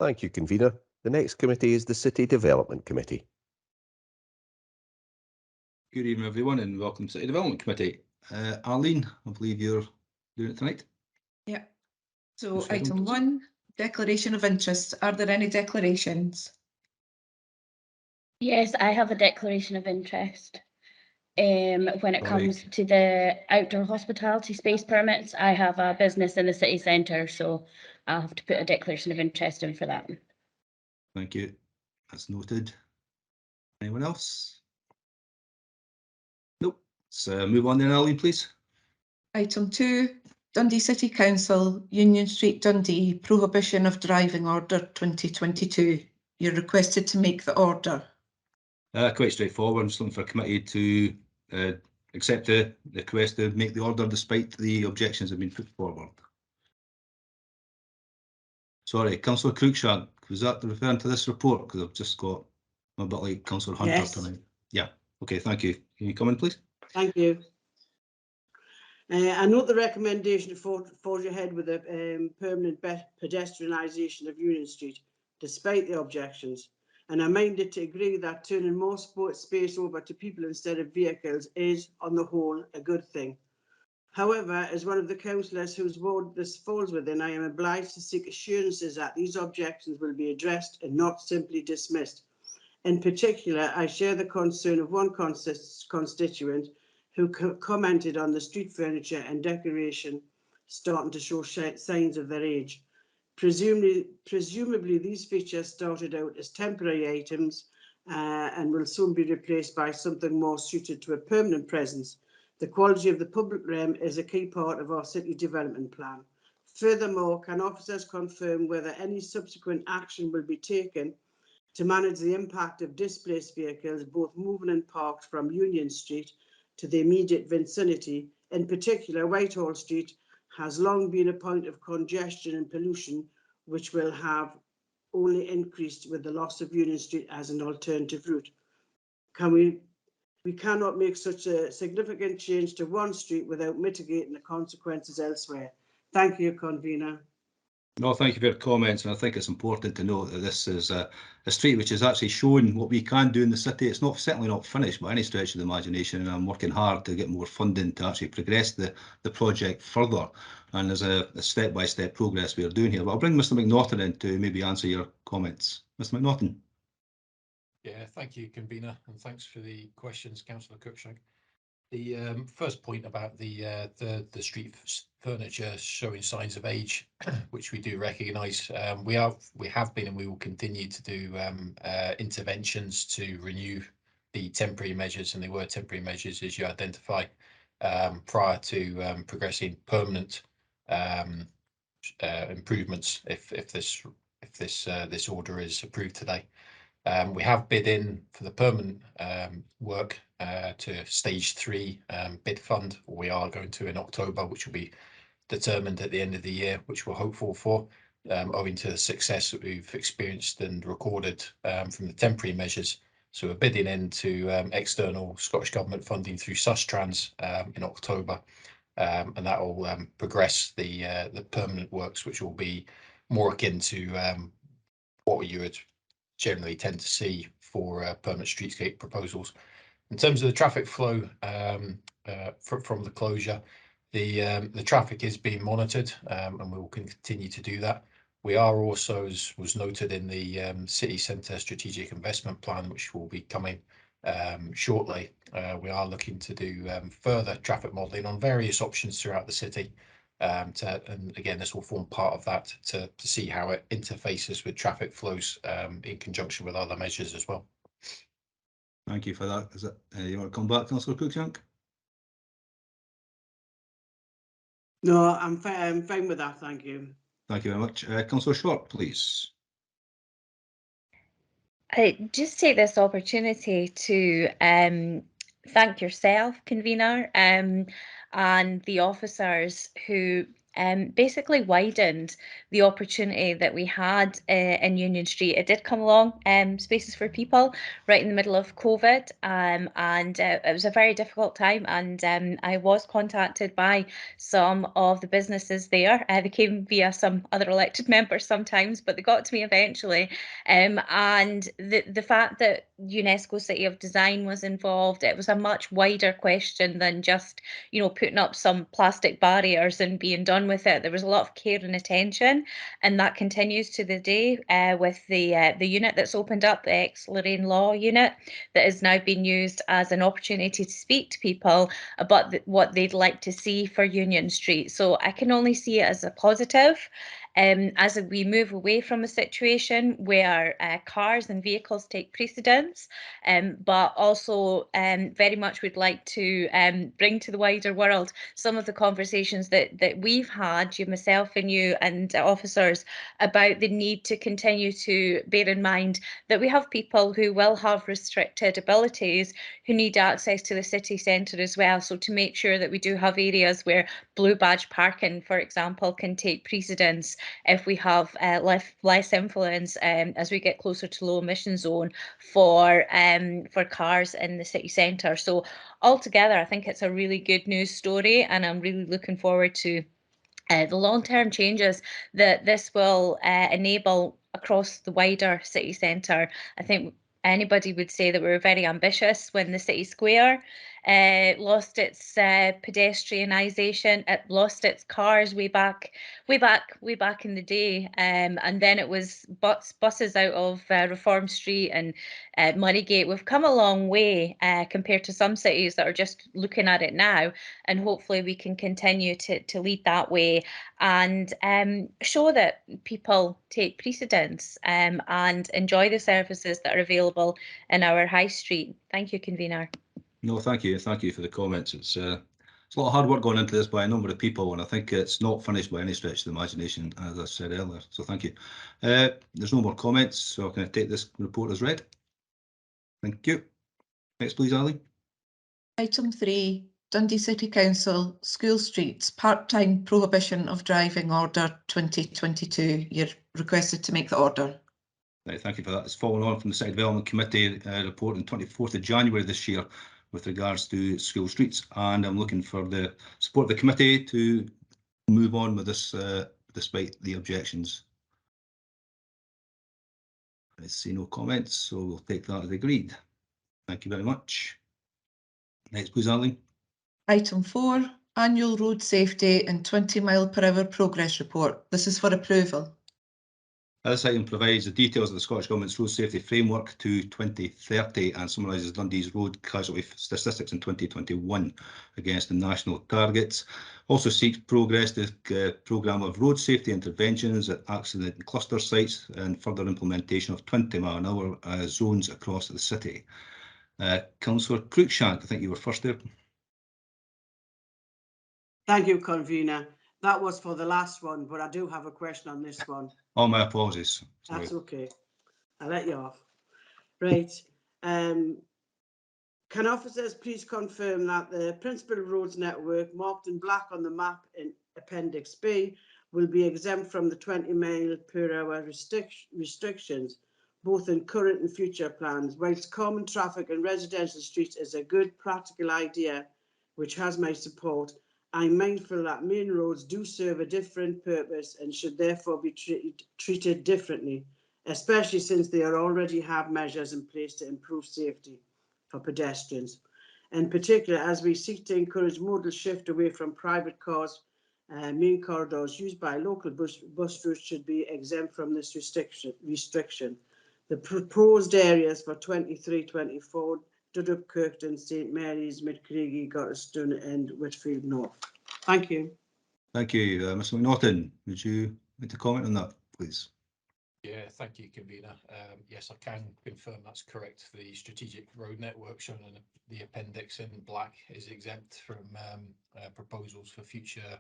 Thank you, Convener. The next committee is the City Development Committee. Good evening, everyone, and welcome to the City Development Committee. Arlene, I believe you're doing it tonight. Yeah. So item 1, declaration of interest. Are there any declarations? Yes, I have a declaration of interest. When it comes to the outdoor hospitality space permits, I have a business in the city centre, so I'll have to put a declaration of interest in for that. Thank you. That's noted. Anyone else? Nope. So move on then, Arlene, please. Item 2, Dundee City Council, Union Street, Dundee, prohibition of driving order 2022. You're requested to make the order. Quite straightforward. I'm just looking for a committee to accept the request to make the order despite the objections that have been put forward. Sorry, Councillor Cruikshank, was that referring to this report? Because I've just got a bit like Councillor Hunter tonight. Yeah. Okay, thank you. Can you come in, please? Thank you. I note the recommendation to forge ahead with the permanent pedestrianisation of Union Street, despite the objections. And I'm minded to agree that turning more space over to people instead of vehicles is, on the whole, a good thing. However, as one of the councillors whose ward this falls within, I am obliged to seek assurances that these objections will be addressed and not simply dismissed. In particular, I share the concern of one constituent who commented on the street furniture and decoration starting to show signs of their age. Presumably these features started out as temporary items and will soon be replaced by something more suited to a permanent presence. The quality of the public realm is a key part of our city development plan. Furthermore, can officers confirm whether any subsequent action will be taken to manage the impact of displaced vehicles, both moving and parked from Union Street to the immediate vicinity? In particular, Whitehall Street has long been a point of congestion and pollution, which will have only increased with the loss of Union Street as an alternative route. We cannot make such a significant change to one street without mitigating the consequences elsewhere. Thank you, Convener. No, thank you for your comments, and I think it's important to note that this is a street which is actually showing what we can do in the city. It's certainly not finished by any stretch of the imagination, and I'm working hard to get more funding to actually progress the project further. And there's a step-by-step progress we are doing here. But I'll bring Mr. McNaughton in to maybe answer your comments. Mr. McNaughton. Yeah, thank you, Convener, and thanks for the questions, Councillor Cruikshank. The first point about the street furniture showing signs of age, which we do recognise, we have been and we will continue to do interventions to renew the temporary measures, and they were temporary measures as you identify, prior to progressing permanent improvements if this order is approved today. We have bid in for the permanent work to stage 3 bid fund. We are going to in October, which will be determined at the end of the year, which we're hopeful for, owing to the success that we've experienced and recorded from the temporary measures. So we're bidding into external Scottish Government funding through Sustrans in October, and that will progress the permanent works, which will be more akin to what you would generally tend to see for permanent streetscape proposals. In terms of the traffic flow from the closure, the traffic is being monitored, and we will continue to do that. We are also, as was noted in the city centre strategic investment plan, which will be coming shortly, we are looking to do further traffic modelling on various options throughout the city. And again, this will form part of that to see how it interfaces with traffic flows in conjunction with other measures as well. Thank you for that. Is it, you want to come back, Councillor Cruikshank? No, I'm fine with that, thank you. Thank you very much. Councillor Short, please. I just take this opportunity to thank yourself, convener, and the officers who basically widened the opportunity that we had in Union Street. It did come along, Spaces for People, right in the middle of COVID, and it was a very difficult time, and I was contacted by some of the businesses there. They came via some other elected members sometimes, but they got to me eventually, and the fact that UNESCO City of Design was involved, it was a much wider question than just, you know, putting up some plastic barriers and being done with it. There was a lot of care and attention, and that continues to the day with the unit that's opened up, the ex-Lorraine Law unit, that is now being used as an opportunity to speak to people about what they'd like to see for Union Street. So I can only see it as a positive. As we move away from a situation where cars and vehicles take precedence, but also very much would like to bring to the wider world some of the conversations that we've had, you, myself and you and officers, about the need to continue to bear in mind that we have people who will have restricted abilities who need access to the city centre as well. So to make sure that we do have areas where blue badge parking, for example, can take precedence if we have less influence as we get closer to low emission zone for cars in the city centre. So altogether, I think it's a really good news story, and I'm really looking forward to the long-term changes that this will enable across the wider city centre. I think anybody would say that we were very ambitious when the city square lost its pedestrianisation. It lost its cars way back in the day, and then it was buses out of Reform Street and Murraygate. We've come a long way compared to some cities that are just looking at it now, and hopefully we can continue to lead that way and show that people take precedence and enjoy the services that are available in our high street. Thank you, convener. No, thank you. Thank you for the comments. It's a lot of hard work going into this by a number of people, and I think it's not finished by any stretch of the imagination, as I said earlier. So thank you. There's no more comments, so can I take this report as read? Thank you. Next, please, Ali. Item 3, Dundee City Council, School Streets, part-time prohibition of driving order 2022. You're requested to make the order. Right, thank you for that. It's following on from the City Development Committee report on 24th of January this year with regards to school streets, and I'm looking for the support of the committee to move on with this despite the objections. I see no comments, so we'll take that as agreed. Thank you very much. Next, please, Arlene. Item 4, Annual Road Safety and 20 mile per hour progress report. This is for approval. This item provides the details of the Scottish Government's road safety framework to 2030 and summarises Dundee's road casualty statistics in 2021 against the national targets. Also seeks progress to the programme of road safety interventions at accident cluster sites and further implementation of 20 mile an hour zones across the city. Councillor Cruikshank, I think you were first there. Thank you, convener. That was for the last one, but I do have a question on this one. Oh, my apologies. Sorry. That's okay. I'll let you off. Right. Can officers please confirm that the principal roads network marked in black on the map in Appendix B will be exempt from the 20 mile per hour restrictions, both in current and future plans? Whilst common traffic and residential streets is a good practical idea, which has my support, I'm mindful that main roads do serve a different purpose and should therefore be treated differently, especially since they already have measures in place to improve safety for pedestrians. In particular, as we seek to encourage modal shift away from private cars, main corridors used by local bus routes should be exempt from this restriction. The proposed areas for 23-24, Dundee, Kirkton, St Mary's, Midcraigie, Gotterstone and Whitfield North. Thank you. Thank you. Mr McNaughton, would you like to comment on that, please? Yeah, thank you, convener. Yes, I can confirm that's correct. The strategic road network shown in the appendix in black is exempt from proposals for future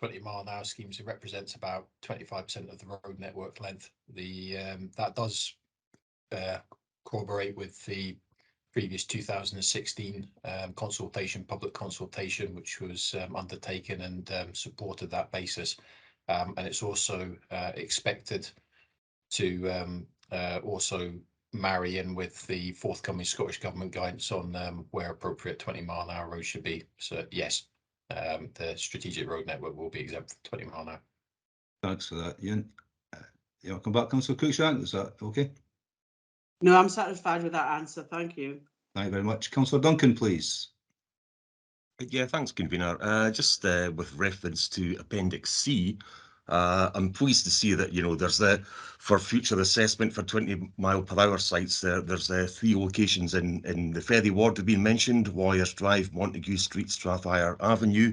20-mile-an-hour schemes. It represents about 25% of the road network length. That does corroborate with the previous 2016 public consultation, which was undertaken and supported that basis. And it's also expected to also marry in with the forthcoming Scottish Government guidance on where appropriate 20-mile-an-hour roads should be. So yes, the strategic road network will be exempt from 20-mile-an-hour. Thanks for that, Ian. You want to come back, Councillor Cruikshank? Is that okay? No, I'm satisfied with that answer. Thank you. Thank you very much. Councillor Duncan, please. Yeah, thanks, convener. Just with reference to Appendix C, I'm pleased to see that there's for future assessment for 20-mile-per-hour sites. There's 3 locations in the Ferry ward have been mentioned: Warriors Drive, Montague Street, Strathire Avenue.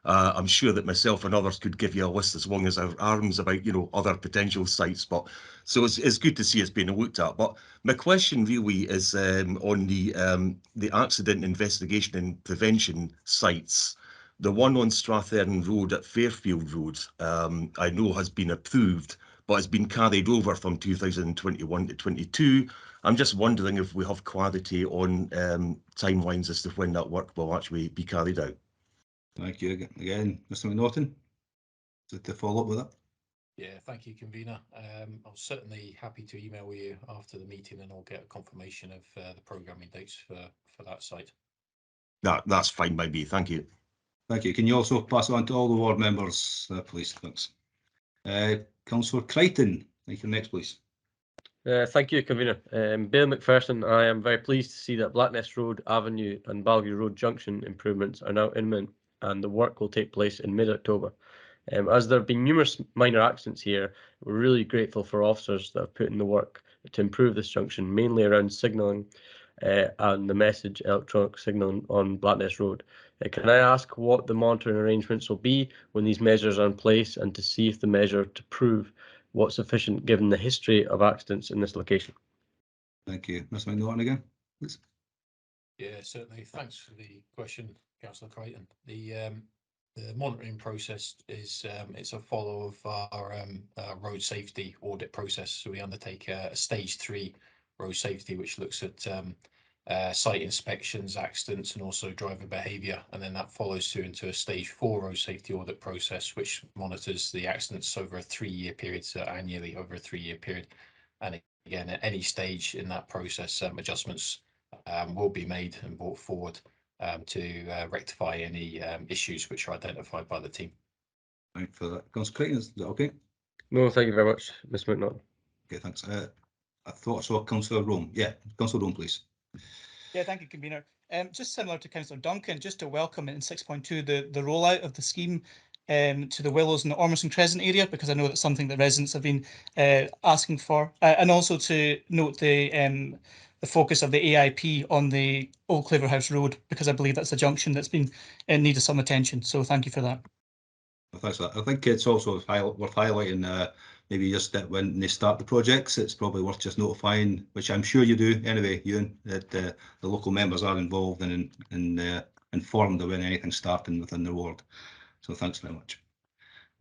I'm sure that myself and others could give you a list as long as our arms about other potential sites. But so it's good to see it's being looked at. But my question really is on the accident investigation and prevention sites. The one on Strathern Road at Fairfield Road, I know has been approved, but has been carried over from 2021 to 22. I'm just wondering if we have clarity on timelines as to when that work will actually be carried out. Thank you again, Mr McNaughton. To follow up with that. Yeah, thank you, convener. I'm certainly happy to email you after the meeting, and I'll get a confirmation of the programming dates for that site. That's fine by me. Thank you. Thank you. Can you also pass it on to all the ward members, please? Thanks. Councillor Crichton, thank you. Next, please. Thank you, convener. Bill McPherson. I am very pleased to see that Blackness Road Avenue and Balview Road Junction improvements are now imminent, and the work will take place in mid-October. As there have been numerous minor accidents here, we're really grateful for officers that have put in the work to improve this junction, mainly around signalling and the message electronic signalling on Blackness Road. Can I ask what the monitoring arrangements will be when these measures are in place, and to see if the measure to prove what's sufficient given the history of accidents in this location? Thank you. Mr McNaughton again, please. Yeah, certainly. Thanks for the question, Councillor Crichton. The monitoring process is it's a follow of our road safety audit process. So we undertake a stage 3 road safety, which looks at site inspections, accidents, and also driver behaviour, and then that follows through into a stage 4 road safety audit process, which monitors the accidents over a 3-year period, so annually over a 3-year period. And again, at any stage in that process, adjustments will be made and brought forward to rectify any issues which are identified by the team. Thank you for that. Councillor Crichton, is that okay? No, thank you very much, Mr McNaughton. Okay, thanks. I thought I saw Councillor Rome. Yeah, Councillor Rome, please. Yeah, thank you, convener. Just similar to Councillor Duncan, just to welcome in 6.2 the rollout of the scheme to the Willows and the Ormiston Crescent area, because I know that's something that residents have been asking for, and also to note the focus of the AIP on the Old Claverhouse Road, because I believe that's a junction that's been in need of some attention. So thank you for that. Well, thanks for that. I think it's also worth highlighting maybe just that when they start the projects, it's probably worth just notifying, which I'm sure you do anyway, Ewan, that the local members are involved and informed of when anything's starting within the ward. So thanks very much.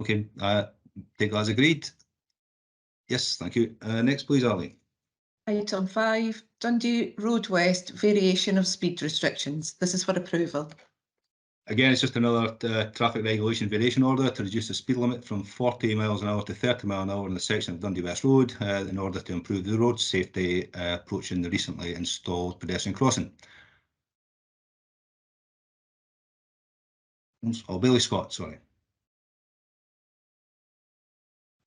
Okay, take that as agreed. Yes, thank you. Next, please, Arlene. Item 5, Dundee Road West, variation of speed restrictions. This is for approval. Again, it's just another traffic regulation variation order to reduce the speed limit from 40 miles an hour to 30 miles an hour in the section of Dundee West Road in order to improve the road safety approaching the recently installed pedestrian crossing. Oh, Bailey Scott, sorry.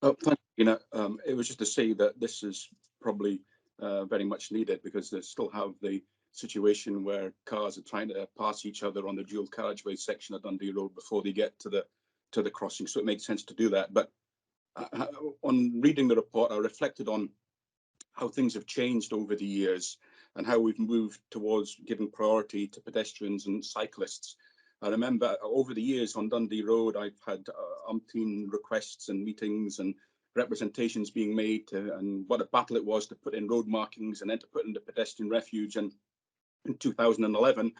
Thank you. It was just to say that this is probably very much needed, because they still have the situation where cars are trying to pass each other on the dual carriageway section of Dundee Road before they get to the crossing. So it makes sense to do that. But on reading the report, I reflected on how things have changed over the years and how we've moved towards giving priority to pedestrians and cyclists. I remember over the years on Dundee Road, I've had umpteen requests and meetings and representations being made and what a battle it was to put in road markings and then to put in the pedestrian refuge. And in 2011,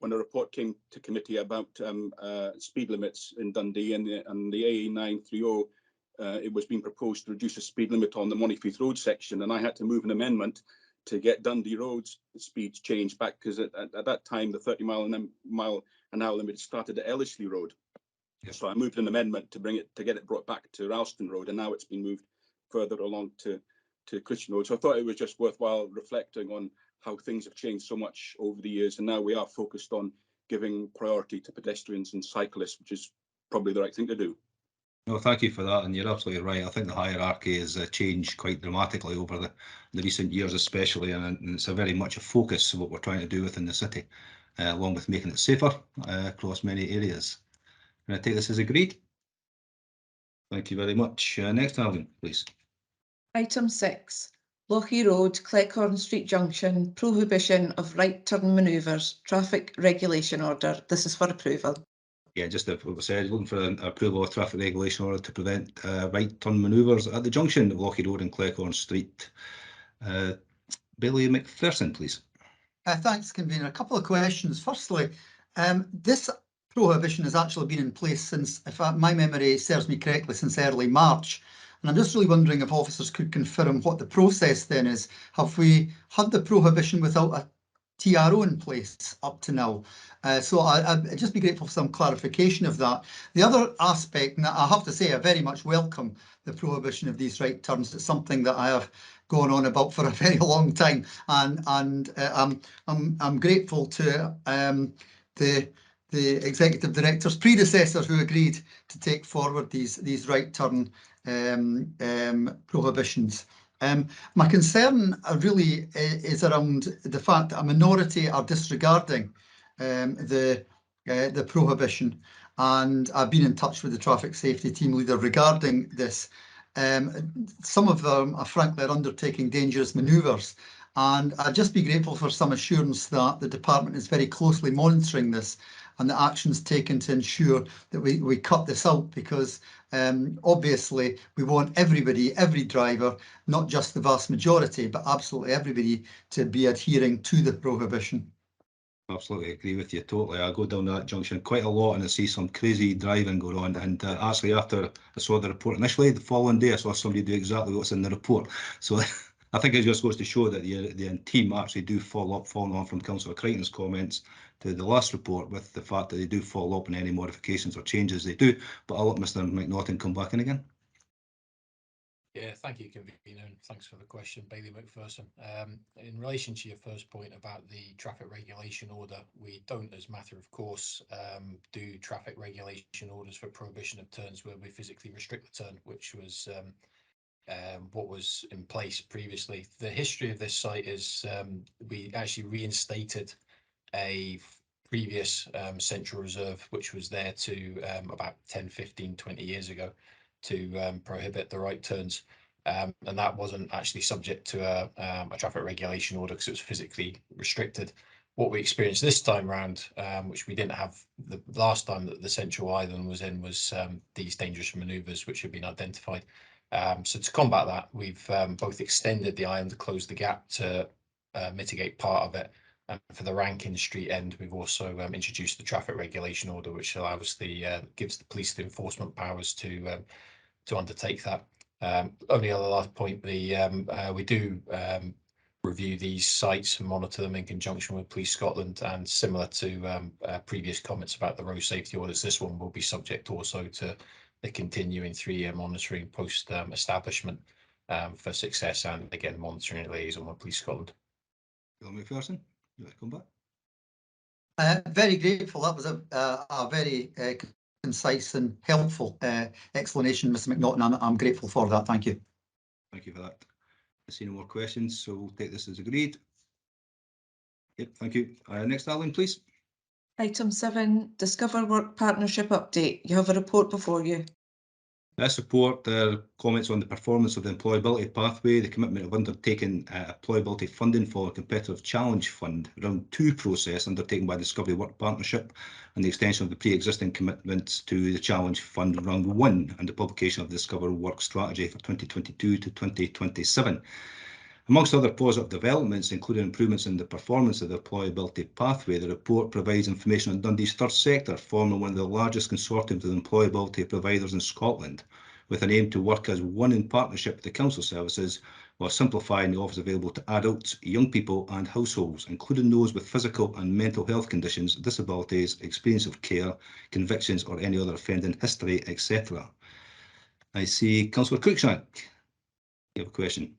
when a report came to committee about speed limits in Dundee and the AA 930, it was being proposed to reduce the speed limit on the Monifeith Road section, and I had to move an amendment to get Dundee Road's speeds changed back, because at that time the 30 mile an hour limit started at Ellerslie Road. Yeah. So I moved an amendment to get it brought back to Ralston Road, and now it's been moved further along to Christian Road. So I thought it was just worthwhile reflecting on how things have changed so much over the years, and now we are focused on giving priority to pedestrians and cyclists, which is probably the right thing to do. No, thank you for that, and you're absolutely right. I think the hierarchy has changed quite dramatically over the recent years, especially, and it's a very much a focus of what we're trying to do within the city, along with making it safer across many areas. Can I take this as agreed? Thank you very much. Next, Alvin, please. Item 6, Lochie Road, Cleckhorn Street Junction, prohibition of right turn manoeuvres, traffic regulation order. This is for approval. Yeah, just as we said, looking for an approval of traffic regulation order to prevent right turn manoeuvres at the junction of Lochie Road and Cleckhorn Street. Billy McPherson, please. Thanks, Convener. A couple of questions. Firstly, this prohibition has actually been in place since, if my memory serves me correctly, since early March. And I'm just really wondering if officers could confirm what the process then is. Have we had the prohibition without a TRO in place up to now? So I'd just be grateful for some clarification of that. The other aspect, and I have to say I very much welcome the prohibition of these right turns. It's something that I have gone on about for a very long time, and I'm grateful to the executive director's predecessor who agreed to take forward these right turn prohibitions. My concern really is around the fact that a minority are disregarding the prohibition, and I've been in touch with the traffic safety team leader regarding this. Some of them are frankly undertaking dangerous manoeuvres, and I'd just be grateful for some assurance that the department is very closely monitoring this and the actions taken to ensure that we cut this out, because obviously we want everybody, every driver, not just the vast majority, but absolutely everybody, to be adhering to the prohibition. Absolutely agree with you totally. I go down that junction quite a lot and I see some crazy driving going on, and actually after I saw the report initially, the following day I saw somebody do exactly what's in the report. So I think it just goes to show that the team actually do follow up, following on from Councillor Crichton's comments to the last report, with the fact that they do follow up on any modifications or changes they do. But I'll let Mr McNaughton come back in again. Yeah, thank you, Convener, and thanks for the question, Bailey McPherson. In relation to your first point about the traffic regulation order, we don't, as a matter of course, do traffic regulation orders for prohibition of turns where we physically restrict the turn, which was what was in place previously. The history of this site is we actually reinstated a previous central reserve, which was there to about 10, 15, 20 years ago, to prohibit the right turns. And that wasn't actually subject to a traffic regulation order because it was physically restricted. What we experienced this time round, which we didn't have the last time that the central island was in, was these dangerous manoeuvres which have been identified. So to combat that, we've both extended the island to close the gap to mitigate part of it. And for the Rankin Street end, we've also introduced the traffic regulation order, which allows gives the police the enforcement powers to undertake that. Only other last point, we do review these sites and monitor them in conjunction with Police Scotland, and similar to previous comments about the road safety orders, this one will be subject also to the continuing 3-year monitoring post establishment for success, and again monitoring liaison with Police Scotland. Bill McPherson, you want to come back? Very grateful. That was a very concise and helpful explanation, Mr. McNaughton. I'm grateful for that. Thank you. Thank you for that. I see no more questions, so we'll take this as agreed. Yep, thank you. Next, Alan, please. Item 7, Discover Work Partnership Update. You have a report before you. I support the comments on the performance of the employability pathway, the commitment of undertaking employability funding for a competitive challenge fund, round 2 process undertaken by Discovery Work Partnership, and the extension of the pre-existing commitments to the challenge fund round 1, and the publication of the Discover Work strategy for 2022 to 2027. Amongst other positive developments, including improvements in the performance of the employability pathway, the report provides information on Dundee's third sector, forming one of the largest consortiums of employability providers in Scotland, with an aim to work as one in partnership with the council services, while simplifying the offers available to adults, young people and households, including those with physical and mental health conditions, disabilities, experience of care, convictions or any other offending history, etc. I see Councillor Cruikshank. You have a question.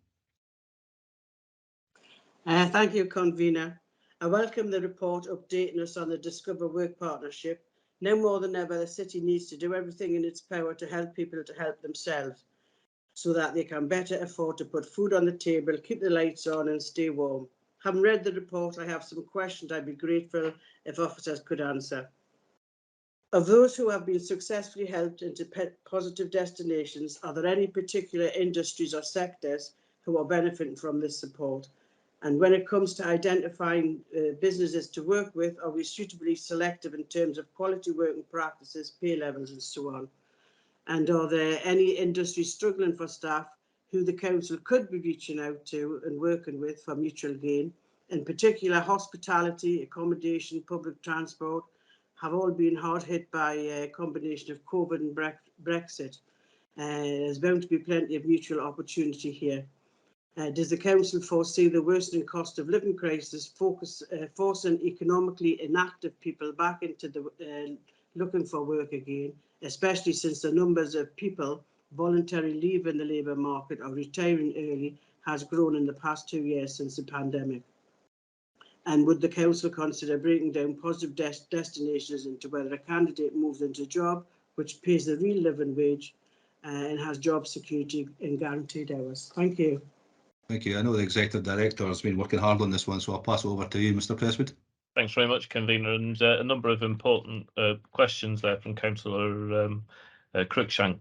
Thank you, Convener. I welcome the report updating us on the Discover Work Partnership. Now more than ever, the city needs to do everything in its power to help people to help themselves, so that they can better afford to put food on the table, keep the lights on and stay warm. Having read the report, I have some questions I'd be grateful if officers could answer. Of those who have been successfully helped into positive destinations, are there any particular industries or sectors who are benefiting from this support? And when it comes to identifying businesses to work with, are we suitably selective in terms of quality working practices, pay levels and so on? And are there any industries struggling for staff who the council could be reaching out to and working with for mutual gain? In particular, hospitality, accommodation, public transport have all been hard hit by a combination of COVID and Brexit. There's bound to be plenty of mutual opportunity here. Does the council foresee the worsening cost of living crisis forcing economically inactive people back into the looking for work again, especially since the numbers of people voluntarily leaving the labour market or retiring early has grown in the past 2 years since the pandemic? And would the council consider breaking down positive destinations into whether a candidate moves into a job which pays the real living wage and has job security and guaranteed hours? Thank you. Thank you. I know the Executive Director has been working hard on this one, so I'll pass it over to you, Mr. Presswood. Thanks very much, Convener, and a number of important questions there from Councillor Cruikshank.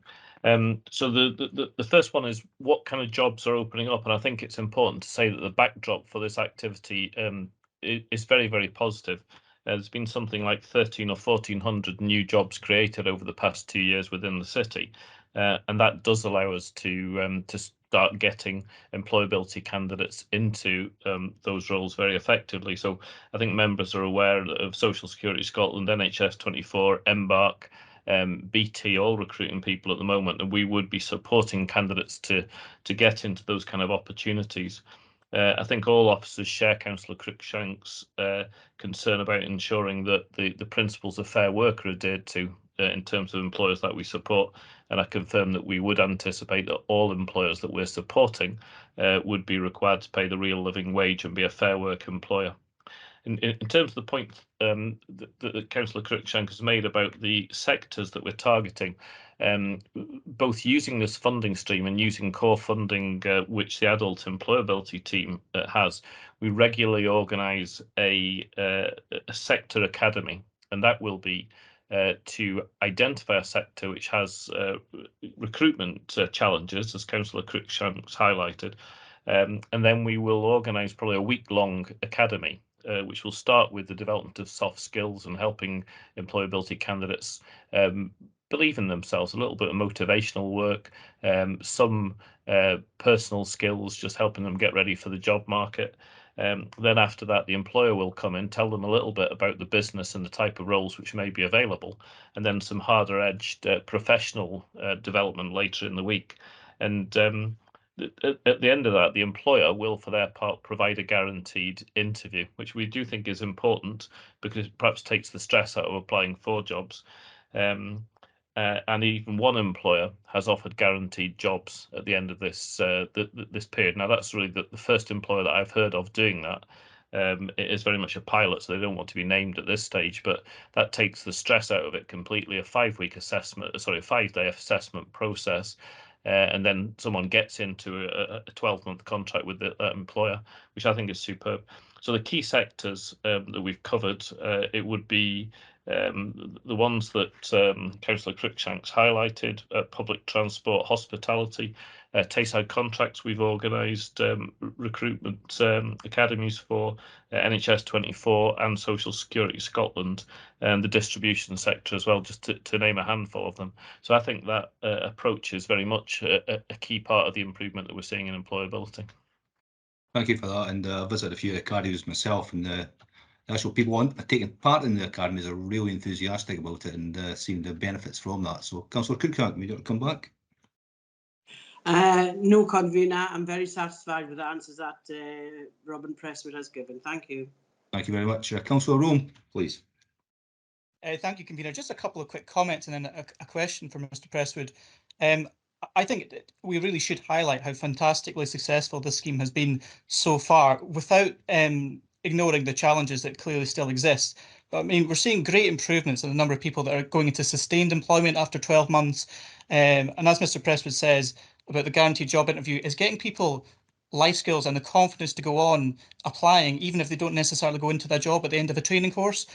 So the first one is what kind of jobs are opening up, and I think it's important to say that the backdrop for this activity is very, very positive. There's been something like 1,300 or 1,400 new jobs created over the past 2 years within the city, and that does allow us to start getting employability candidates into those roles very effectively. So I think members are aware of Social Security Scotland, NHS 24, Embark, BT, all recruiting people at the moment, and we would be supporting candidates to get into those kind of opportunities. I think all officers share Councillor Cruikshank's concern about ensuring that the principles of fair work are adhered to in terms of employers that we support, and I confirm that we would anticipate that all employers that we're supporting would be required to pay the real living wage and be a fair work employer. In terms of the point that Councillor Cruikshank has made about the sectors that we're targeting, both using this funding stream and using core funding, which the adult employability team has, we regularly organise a sector academy, and that will be to identify a sector which has recruitment challenges, as Councillor Cruikshank's highlighted, and then we will organise probably a week-long academy, which will start with the development of soft skills and helping employability candidates believe in themselves, a little bit of motivational work, some personal skills, just helping them get ready for the job market. Then after that, the employer will come in, tell them a little bit about the business and the type of roles which may be available, and then some harder edged professional development later in the week. And at the end of that, the employer will, for their part, provide a guaranteed interview, which we do think is important because it perhaps takes the stress out of applying for jobs. And even one employer has offered guaranteed jobs at the end of this this period. Now, that's really the first employer that I've heard of doing that. it is very much a pilot, so they don't want to be named at this stage, but that takes the stress out of it completely. A 5-week assessment, sorry, a 5-day assessment process, and then someone gets into a 12-month contract with the employer, which I think is superb. So the key sectors that we've covered, it would be the ones that Councillor Cruikshank's highlighted: public transport, hospitality, Tayside contracts. We've organised recruitment academies for NHS 24 and Social Security Scotland, and the distribution sector as well, just to name a handful of them. So I think that approach is very much a key part of the improvement that we're seeing in employability. Thank you for that. And I visited a few of the academies myself, and the actual people taking part in the academies are really enthusiastic about it and seeing the benefits from that. So, Councillor Cruikshank, would you want to come back? No, Convener. I'm very satisfied with the answers that Robin Presswood has given. Thank you. Thank you very much. Councillor Rome, please. Thank you, Convener. Just a couple of quick comments and then a question for Mr. Presswood. I think we really should highlight how fantastically successful this scheme has been so far, without ignoring the challenges that clearly still exist. But I mean, we're seeing great improvements in the number of people that are going into sustained employment after 12 months. And as Mr. Presswood says about the guaranteed job interview, is getting people life skills and the confidence to go on applying, even if they don't necessarily go into their job at the end of a training course,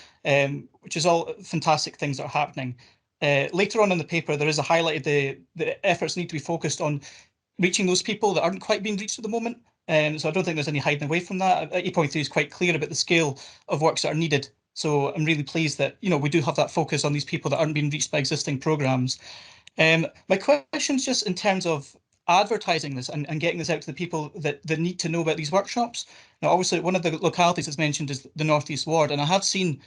which is all fantastic things that are happening. Later on in the paper, there is a highlighted the efforts need to be focused on reaching those people that aren't quite being reached at the moment. So I don't think there's any hiding away from that. 8.3 is quite clear about the scale of works that are needed. So I'm really pleased that, you know, we do have that focus on these people that aren't being reached by existing programmes. My question is just in terms of advertising this and getting this out to the people that need to know about these workshops. Now, obviously, one of the localities that's mentioned is the North East Ward, and I have seen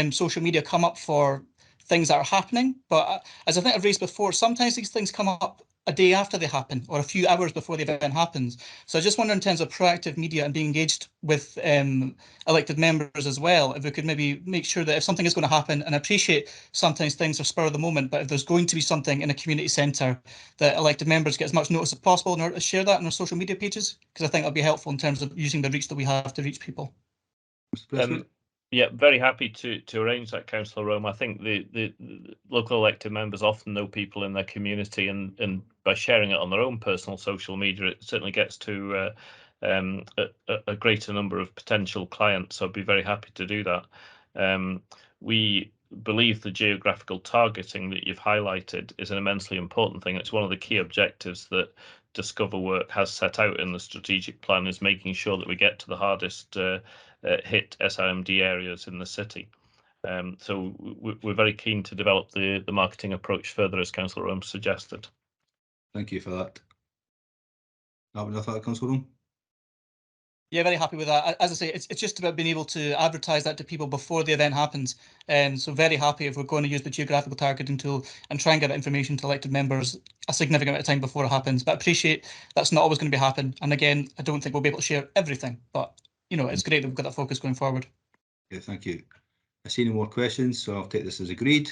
social media come up for things that are happening, but as I think I've raised before, sometimes these things come up a day after they happen or a few hours before the event happens. So I just wonder, in terms of proactive media and being engaged with elected members as well, if we could maybe make sure that if something is going to happen, and I appreciate sometimes things are spur of the moment, but if there's going to be something in a community centre, that elected members get as much notice as possible in order to share that on our social media pages, because I think that'll be helpful in terms of using the reach that we have to reach people. Yeah, very happy to arrange that, Councillor Rome. I think the local elected members often know people in their community, and by sharing it on their own personal social media, it certainly gets to a greater number of potential clients. So I'd be very happy to do that. We believe the geographical targeting that you've highlighted is an immensely important thing. It's one of the key objectives that Discover Work has set out in the strategic plan, is making sure that we get to the hardest hit SIMD areas in the city. So we're very keen to develop the marketing approach further, as Councillor Rome suggested. Thank you for that. Enough of that, Councillor Rome? Yeah, very happy with that. As I say, it's just about being able to advertise that to people before the event happens. So very happy if we're going to use the geographical targeting tool and try and get that information to elected members a significant amount of time before it happens. But I appreciate that's not always going to be happen. And again, I don't think we'll be able to share everything, but you know, it's great that we've got that focus going forward. Okay, thank you. I see no more questions, so I'll take this as agreed.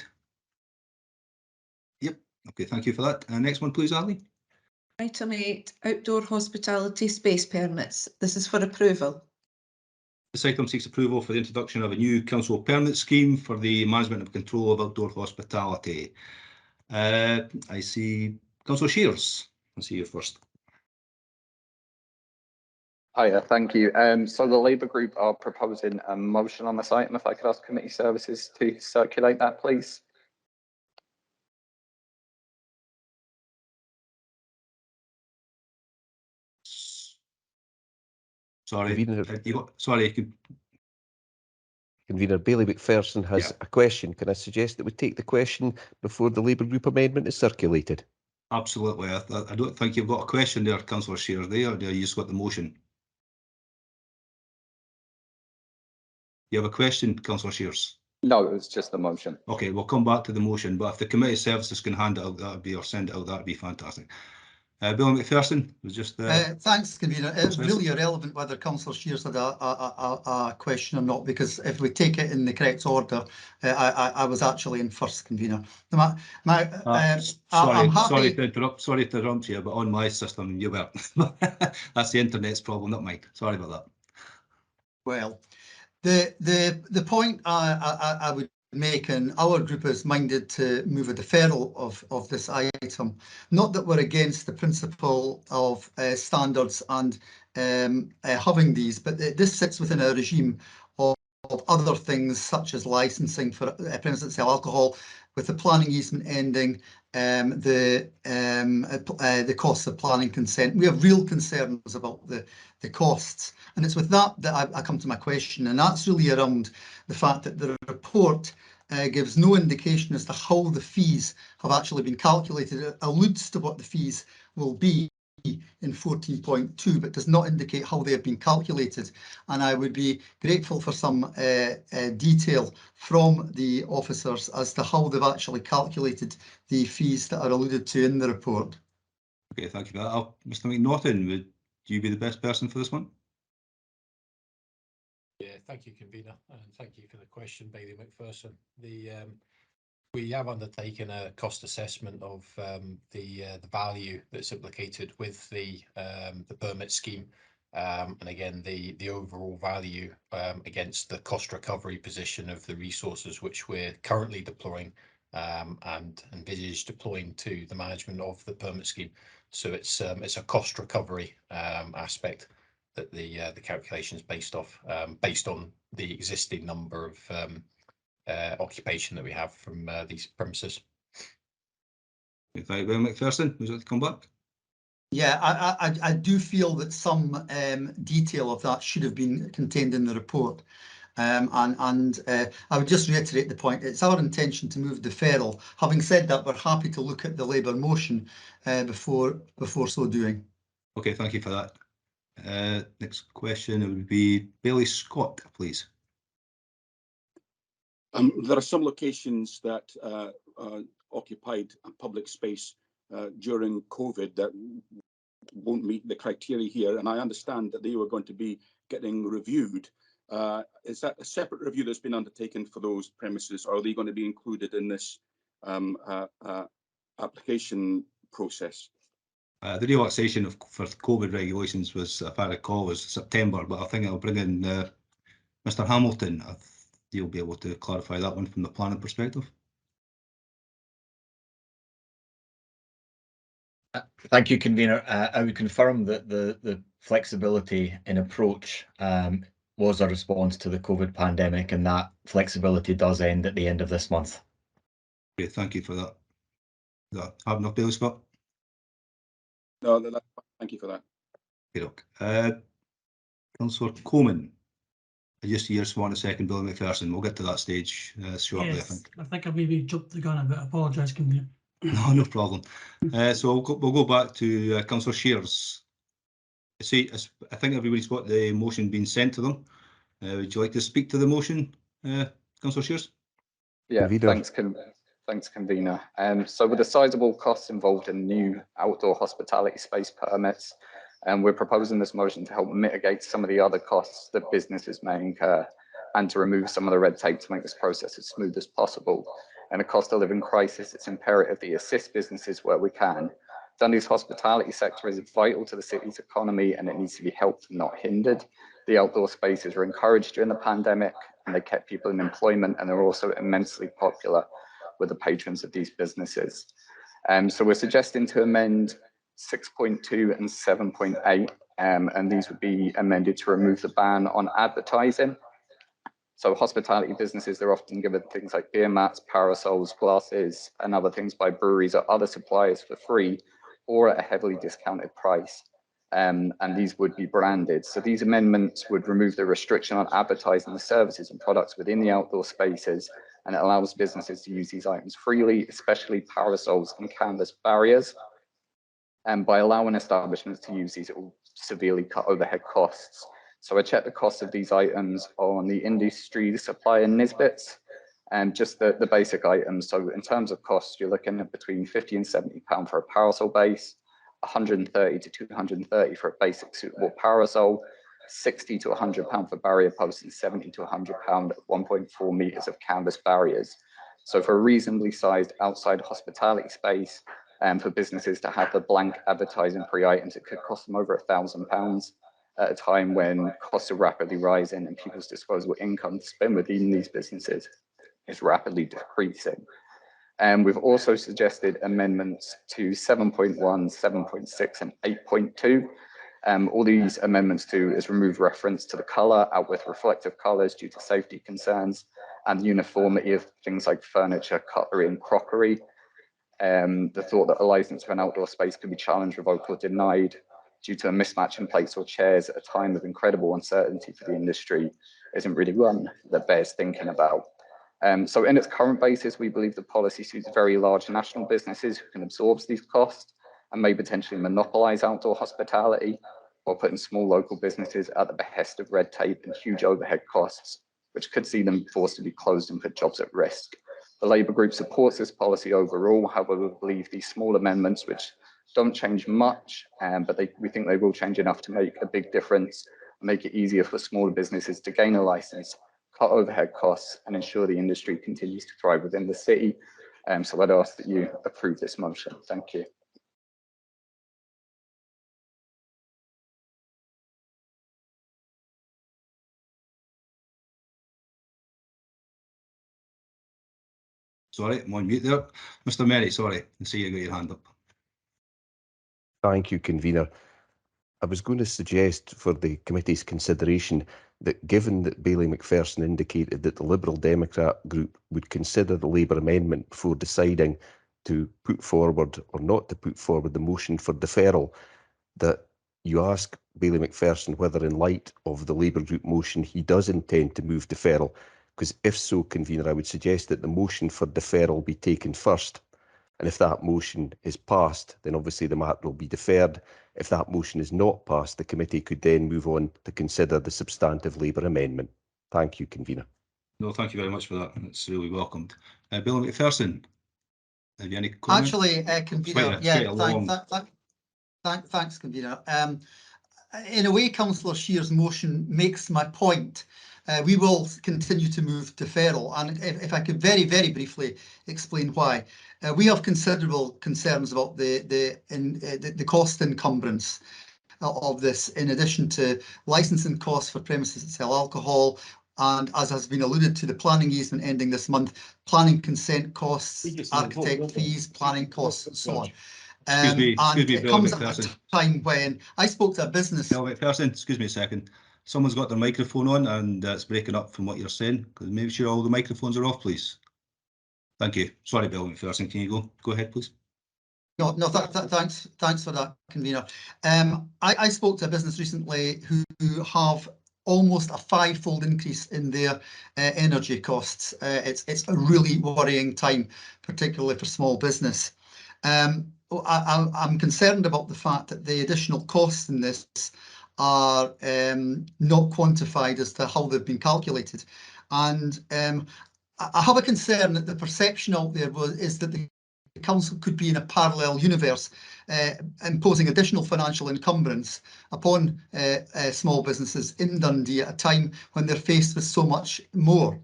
Yep. Okay, thank you for that. Next one, please, Ali. Item 8, outdoor hospitality space permits. This is for approval. This item seeks approval for the introduction of a new council permit scheme for the management and control of outdoor hospitality. I see Councillor Shears. I'll see you first. Hiya, thank you. So the Labour Group are proposing a motion on this item. If I could ask Committee Services to circulate that, please. Sorry, Convener Bailey McPherson has a question. Can I suggest that we take the question before the Labour Group amendment is circulated? Absolutely. I don't think you've got a question there, Councillor Shears, there. You just got the motion. You have a question, Councillor Shears? No, it was just the motion. Okay, we'll come back to the motion, but if the Committee Services can hand it out, that would be, or send it out, that would be fantastic. Bill McPherson was just thanks, Convener. It's really irrelevant whether Councillor Shears had a question or not, because if we take it in the correct order, I was actually in first, Convener. I'm happy. Sorry to interrupt you, but on my system you were. That's the internet's problem, not mine. Sorry about that. Well, the point I would make, and our group is minded to move a deferral of this item. Not that we're against the principle of standards and having these, but this sits within a regime of other things such as licensing for premises that sell alcohol, with the planning easement ending, the costs of planning consent. We have real concerns about the costs. And it's with that that I come to my question, and that's really around the fact that the report gives no indication as to how the fees have actually been calculated. It alludes to what the fees will be in 14.2, but does not indicate how they have been calculated. And I would be grateful for some detail from the officers as to how they've actually calculated the fees that are alluded to in the report. Okay, thank you for that. Mr. McNaughton, would you be the best person for this one? Yeah, thank you, convener, and thank you for the question, Bailey McPherson. We have undertaken a cost assessment of the value that's implicated with the permit scheme, and again the overall value against the cost recovery position of the resources which we're currently deploying and envisage deploying to the management of the permit scheme. So it's a cost recovery aspect that the calculation is based on the existing number of occupation that we have from these premises. Thank you, McPherson. Would you like to come back? Yeah, I do feel that some detail of that should have been contained in the report. I would just reiterate the point. It's our intention to move deferral. Having said that, we're happy to look at the Labour motion before so doing. Okay, thank you for that. Next question would be Bailey Scott, please. There are some locations that occupied public space during COVID that won't meet the criteria here, and I understand that they were going to be getting reviewed. Is that a separate review that's been undertaken for those premises, or are they going to be included in this application process? The relaxation for COVID regulations was, if I recall, was September, but I think I'll bring in Mr. Hamilton. You'll be able to clarify that one from the planning perspective. Thank you, convener. I would confirm that the flexibility in approach was a response to the COVID pandemic, and that flexibility does end at the end of this month. Okay, thank you for that. Is that have enough, Bailey Scott? No, thank you for that. Okay, Councillor Coleman. I just want a second, Billy McPherson. We'll get to that stage shortly, yes, I think I maybe jumped the gun a bit. I apologise, convener. No problem. So we'll go back to Councillor Shears. See, I think everybody's got the motion being sent to them. Would you like to speak to the motion, Councillor Shears? Yeah, thanks, convener. So with the sizable costs involved in new outdoor hospitality space permits, we're proposing this motion to help mitigate some of the other costs that businesses may incur and to remove some of the red tape to make this process as smooth as possible. In a cost of living crisis, it's imperative that you assist businesses where we can. Dundee's hospitality sector is vital to the city's economy and it needs to be helped, not hindered. The outdoor spaces were encouraged during the pandemic and they kept people in employment, and they're also immensely popular with the patrons of these businesses. So we're suggesting to amend 6.2 and 7.8, and these would be amended to remove the ban on advertising. So hospitality businesses, they're often given things like beer mats, parasols, glasses, and other things by breweries or other suppliers for free or at a heavily discounted price. And these would be branded. So these amendments would remove the restriction on advertising the services and products within the outdoor spaces, and it allows businesses to use these items freely, especially parasols and canvas barriers. And by allowing establishments to use these, it will severely cut overhead costs. So I checked the cost of these items on the industry supplier Nisbets, and just the basic items. So in terms of costs, you're looking at between £50 and £70 for a parasol base, 130 to 230 for a basic suitable parasol, £60 to £100 for barrier posts, and £70 to £100 at 1.4 metres of canvas barriers. So for a reasonably sized outside hospitality space, for businesses to have the blank advertising free items, it could cost them over £1,000. at a time when costs are rapidly rising and people's disposable income to spend within these businesses is rapidly decreasing. And we've also suggested amendments to 7.1, 7.6 and 8.2. All these amendments do is remove reference to the colour out with reflective colours due to safety concerns and the uniformity of things like furniture, cutlery and crockery. The thought that a licence for an outdoor space could be challenged, revoked or denied due to a mismatch in plates or chairs at a time of incredible uncertainty for the industry isn't really one that bears thinking about. So in its current basis, we believe the policy suits very large national businesses who can absorb these costs and may potentially monopolise outdoor hospitality, or putting small local businesses at the behest of red tape and huge overhead costs, which could see them forced to be closed and put jobs at risk. The Labour Group supports this policy overall. However, we believe these small amendments, which don't change much, but we think they will change enough to make a big difference, make it easier for smaller businesses to gain a licence, cut overhead costs and ensure the industry continues to thrive within the city. So I'd ask that you approve this motion. Thank you. Sorry, I'm on mute there. Mr. Merry, sorry, I see you got your hand up. Thank you, convener. I was going to suggest for the committee's consideration that given that Bailey McPherson indicated that the Liberal Democrat group would consider the Labour amendment before deciding to put forward or not to put forward the motion for deferral, that you ask Bailey McPherson whether in light of the Labour group motion he does intend to move deferral, because if so, convener, I would suggest that the motion for deferral be taken first. And if that motion is passed, then obviously the matter will be deferred. If that motion is not passed, the committee could then move on to consider the substantive Labour amendment. Thank you, convener. No, thank you very much for that. It's really welcomed. Bill McPherson, have you any comments? Actually, convener, thanks, convener. In a way, Councillor Shear's motion makes my point. We will continue to move deferral, and if I could very, very briefly explain why. We have considerable concerns about the cost encumbrance of this, in addition to licensing costs for premises that sell alcohol, and as has been alluded to, the planning easement ending this month, planning consent costs, architect fees, planning costs, and so on. Excuse me, it comes at a time when I spoke to a business. Bill McPherson, excuse me a second. Someone's got their microphone on and it's breaking up from what you're saying. Could you make sure all the microphones are off, please? Thank you. Sorry, Bill McPherson, can you go ahead, please? No, thanks for that, convener. I spoke to a business recently who have almost a 5-fold increase in their energy costs. It's a really worrying time, particularly for small business. I'm concerned about the fact that the additional costs in this are not quantified as to how they've been calculated. And I have a concern that the perception out there is that the council could be in a parallel universe, imposing additional financial encumbrance upon small businesses in Dundee at a time when they're faced with so much more.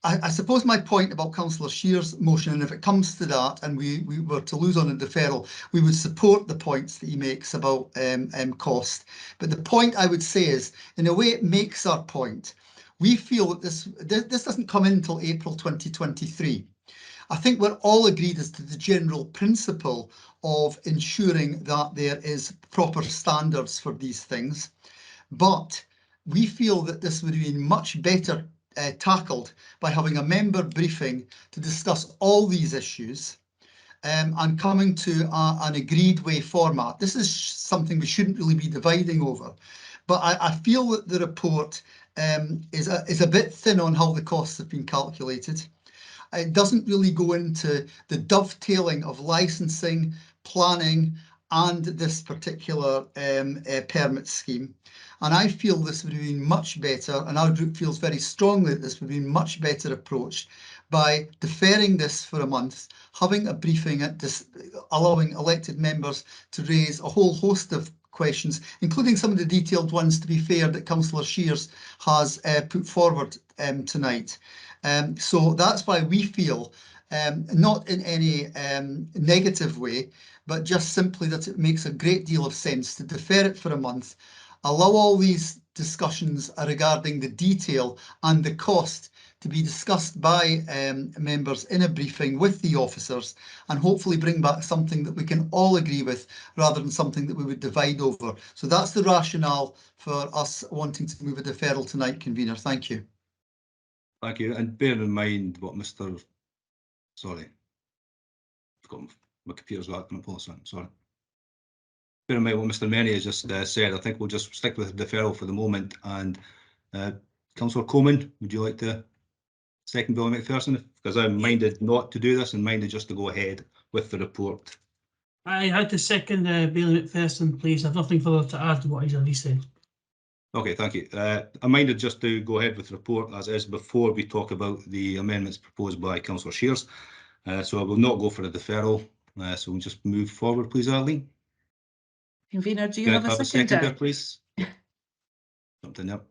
I suppose my point about Councillor Shear's motion, and if it comes to that and we were to lose on a deferral, we would support the points that he makes about cost. But the point I would say is, in a way, it makes our point. We feel that this doesn't come in until April 2023. I think we're all agreed as to the general principle of ensuring that there is proper standards for these things. But we feel that this would have been much better tackled by having a member briefing to discuss all these issues and coming to an agreed way format. This is something we shouldn't really be dividing over, but I feel that the report is a bit thin on how the costs have been calculated. It doesn't really go into the dovetailing of licensing, planning, and this particular permit scheme. And I feel this would have been much better, and our group feels very strongly that this would be much better approached by deferring this for a month, having a briefing, allowing elected members to raise a whole host of questions, including some of the detailed ones, to be fair, that Councillor Shears has put forward tonight. So that's why we feel, not in any negative way, but just simply that it makes a great deal of sense to defer it for a month, allow all these discussions regarding the detail and the cost to be discussed by members in a briefing with the officers, and hopefully bring back something that we can all agree with rather than something that we would divide over. So that's the rationale for us wanting to move a deferral tonight, convener. Thank you. Thank you. And bear in mind what Mr. Sorry, I've got my computer's acting up. Sorry. Bear in mind what Mr. Menny has just said. I think we'll just stick with the deferral for the moment. And Councillor Coleman, would you like to second Billy McPherson? Because I'm minded not to do this and minded just to go ahead with the report. I had to second Bailey McPherson, please. I've nothing further to add to what he's already said. Okay, thank you. I'm minded just to go ahead with the report as is before we talk about the amendments proposed by Councillor Shears. So I will not go for a deferral. So we'll just move forward, please, Arlene. Convener, do you Can have I a seconder? there, please? Something up.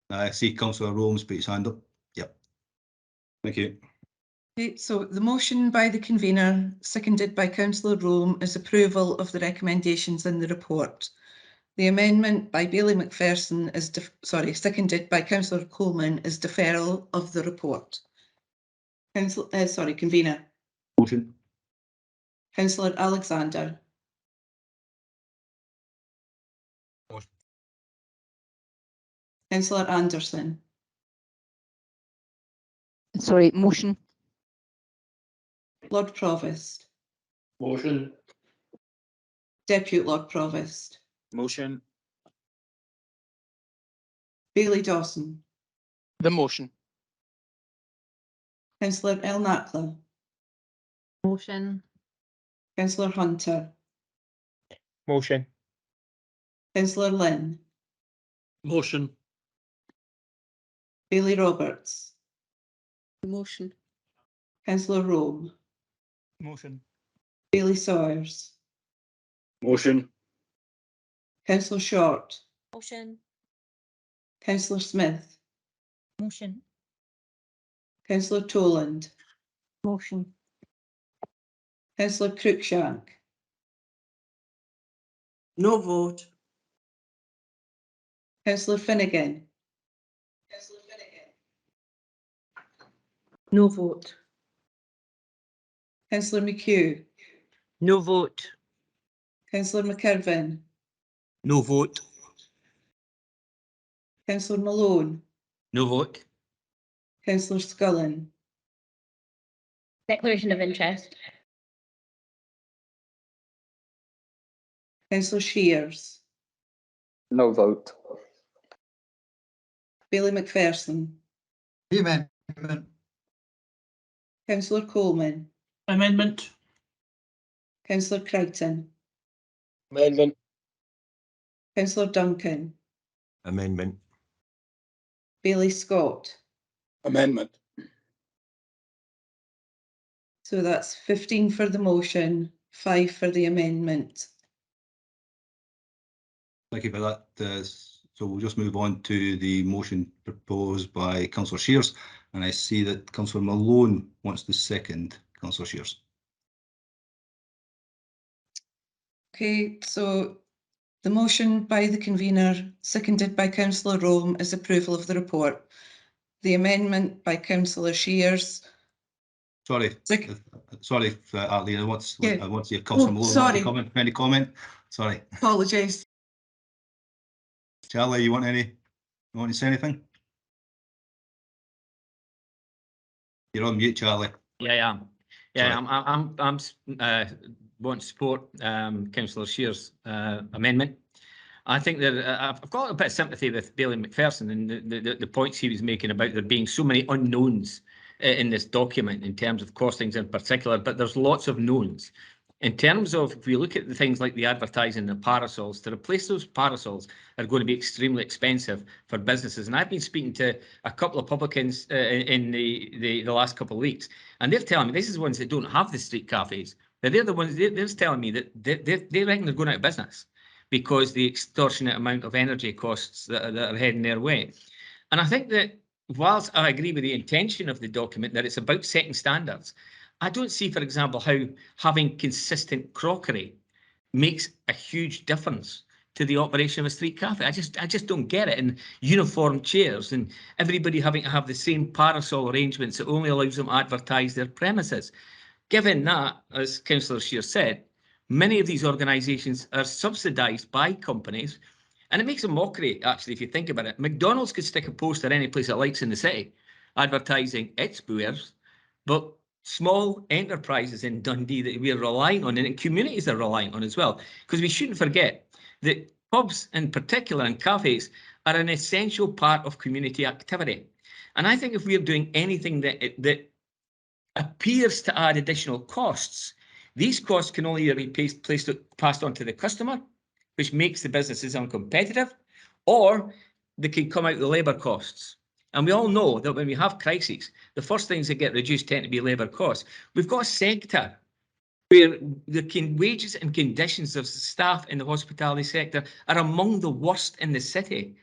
I see Councillor Rome's put his hand up. Yep. Thank you. Okay, so the motion by the convener, seconded by Councillor Rome, is approval of the recommendations in the report. The amendment by Bailey McPherson is, seconded by Councillor Coleman, is deferral of the report. Convener. Motion. Councillor Alexander. Motion. Councillor Anderson. Sorry, motion. Lord Provost. Motion. Deputy Lord Provost. Motion. Bailey Dawson. The motion. Councillor El Nakla. Motion. Councillor Hunter. Motion. Councillor Lynn. Motion. Bailey Roberts. Motion. Councillor Rome. Motion. Bailey Sawyers. Motion. Councillor Short. Motion. Councillor Smith. Motion. Councillor Toland. Motion. Councillor Cruikshank. No vote. Councillor Finnegan. No vote. Councillor McHugh. No vote. Councillor McKirvin. No vote. Councillor Malone. No vote. Councillor Scullin. Declaration of interest. Councillor Shears. No vote. Bailey McPherson. The amendment. Councillor Coleman. Amendment. Councillor Crichton. Amendment. Councillor Duncan. Amendment. Bailey Scott. Amendment. So that's 15 for the motion, 5 for the amendment. Thank you for that. So we'll just move on to the motion proposed by Councillor Shears, and I see that Councillor Malone wants to second Councillor Shears. Okay, so the motion by the convener, seconded by Councillor Rome, is approval of the report. The amendment by Councillor Shears. Sorry, Arlene, I want to see if Councillor Malone sorry. Any comment? Sorry. Apologise. Charlie, you want to say anything? You're on mute, Charlie. Yeah, I'm want to support Councillor Shears' amendment. I think that I've got a bit of sympathy with Bailey McPherson and the points he was making about there being so many unknowns in this document in terms of costings in particular, but there's lots of knowns. In terms of, if we look at the things like the advertising and parasols, to replace those parasols are going to be extremely expensive for businesses. And I've been speaking to a couple of publicans in the last couple of weeks, and they're telling me, this is ones that don't have the street cafes. They're the ones, they're telling me that they reckon they're going out of business because the extortionate amount of energy costs that are heading their way. And I think that whilst I agree with the intention of the document, that it's about setting standards, I don't see, for example, how having consistent crockery makes a huge difference to the operation of a street cafe. I just don't get it. And uniform chairs and everybody having to have the same parasol arrangements that only allows them to advertise their premises. Given that, as Councillor Shear said, many of these organisations are subsidised by companies, and it makes a mockery, actually, if you think about it. McDonald's could stick a poster any place it likes in the city, advertising its wares, but small enterprises in Dundee that we are relying on, and communities are relying on as well, because we shouldn't forget that pubs in particular and cafes are an essential part of community activity. And I think if we're doing anything that appears to add additional costs, these costs can only be passed on to the customer, which makes the businesses uncompetitive, or they can come out with labour costs. And we all know that when we have crises, the first things that get reduced tend to be labour costs. We've got a sector where the wages and conditions of staff in the hospitality sector are among the worst in the city.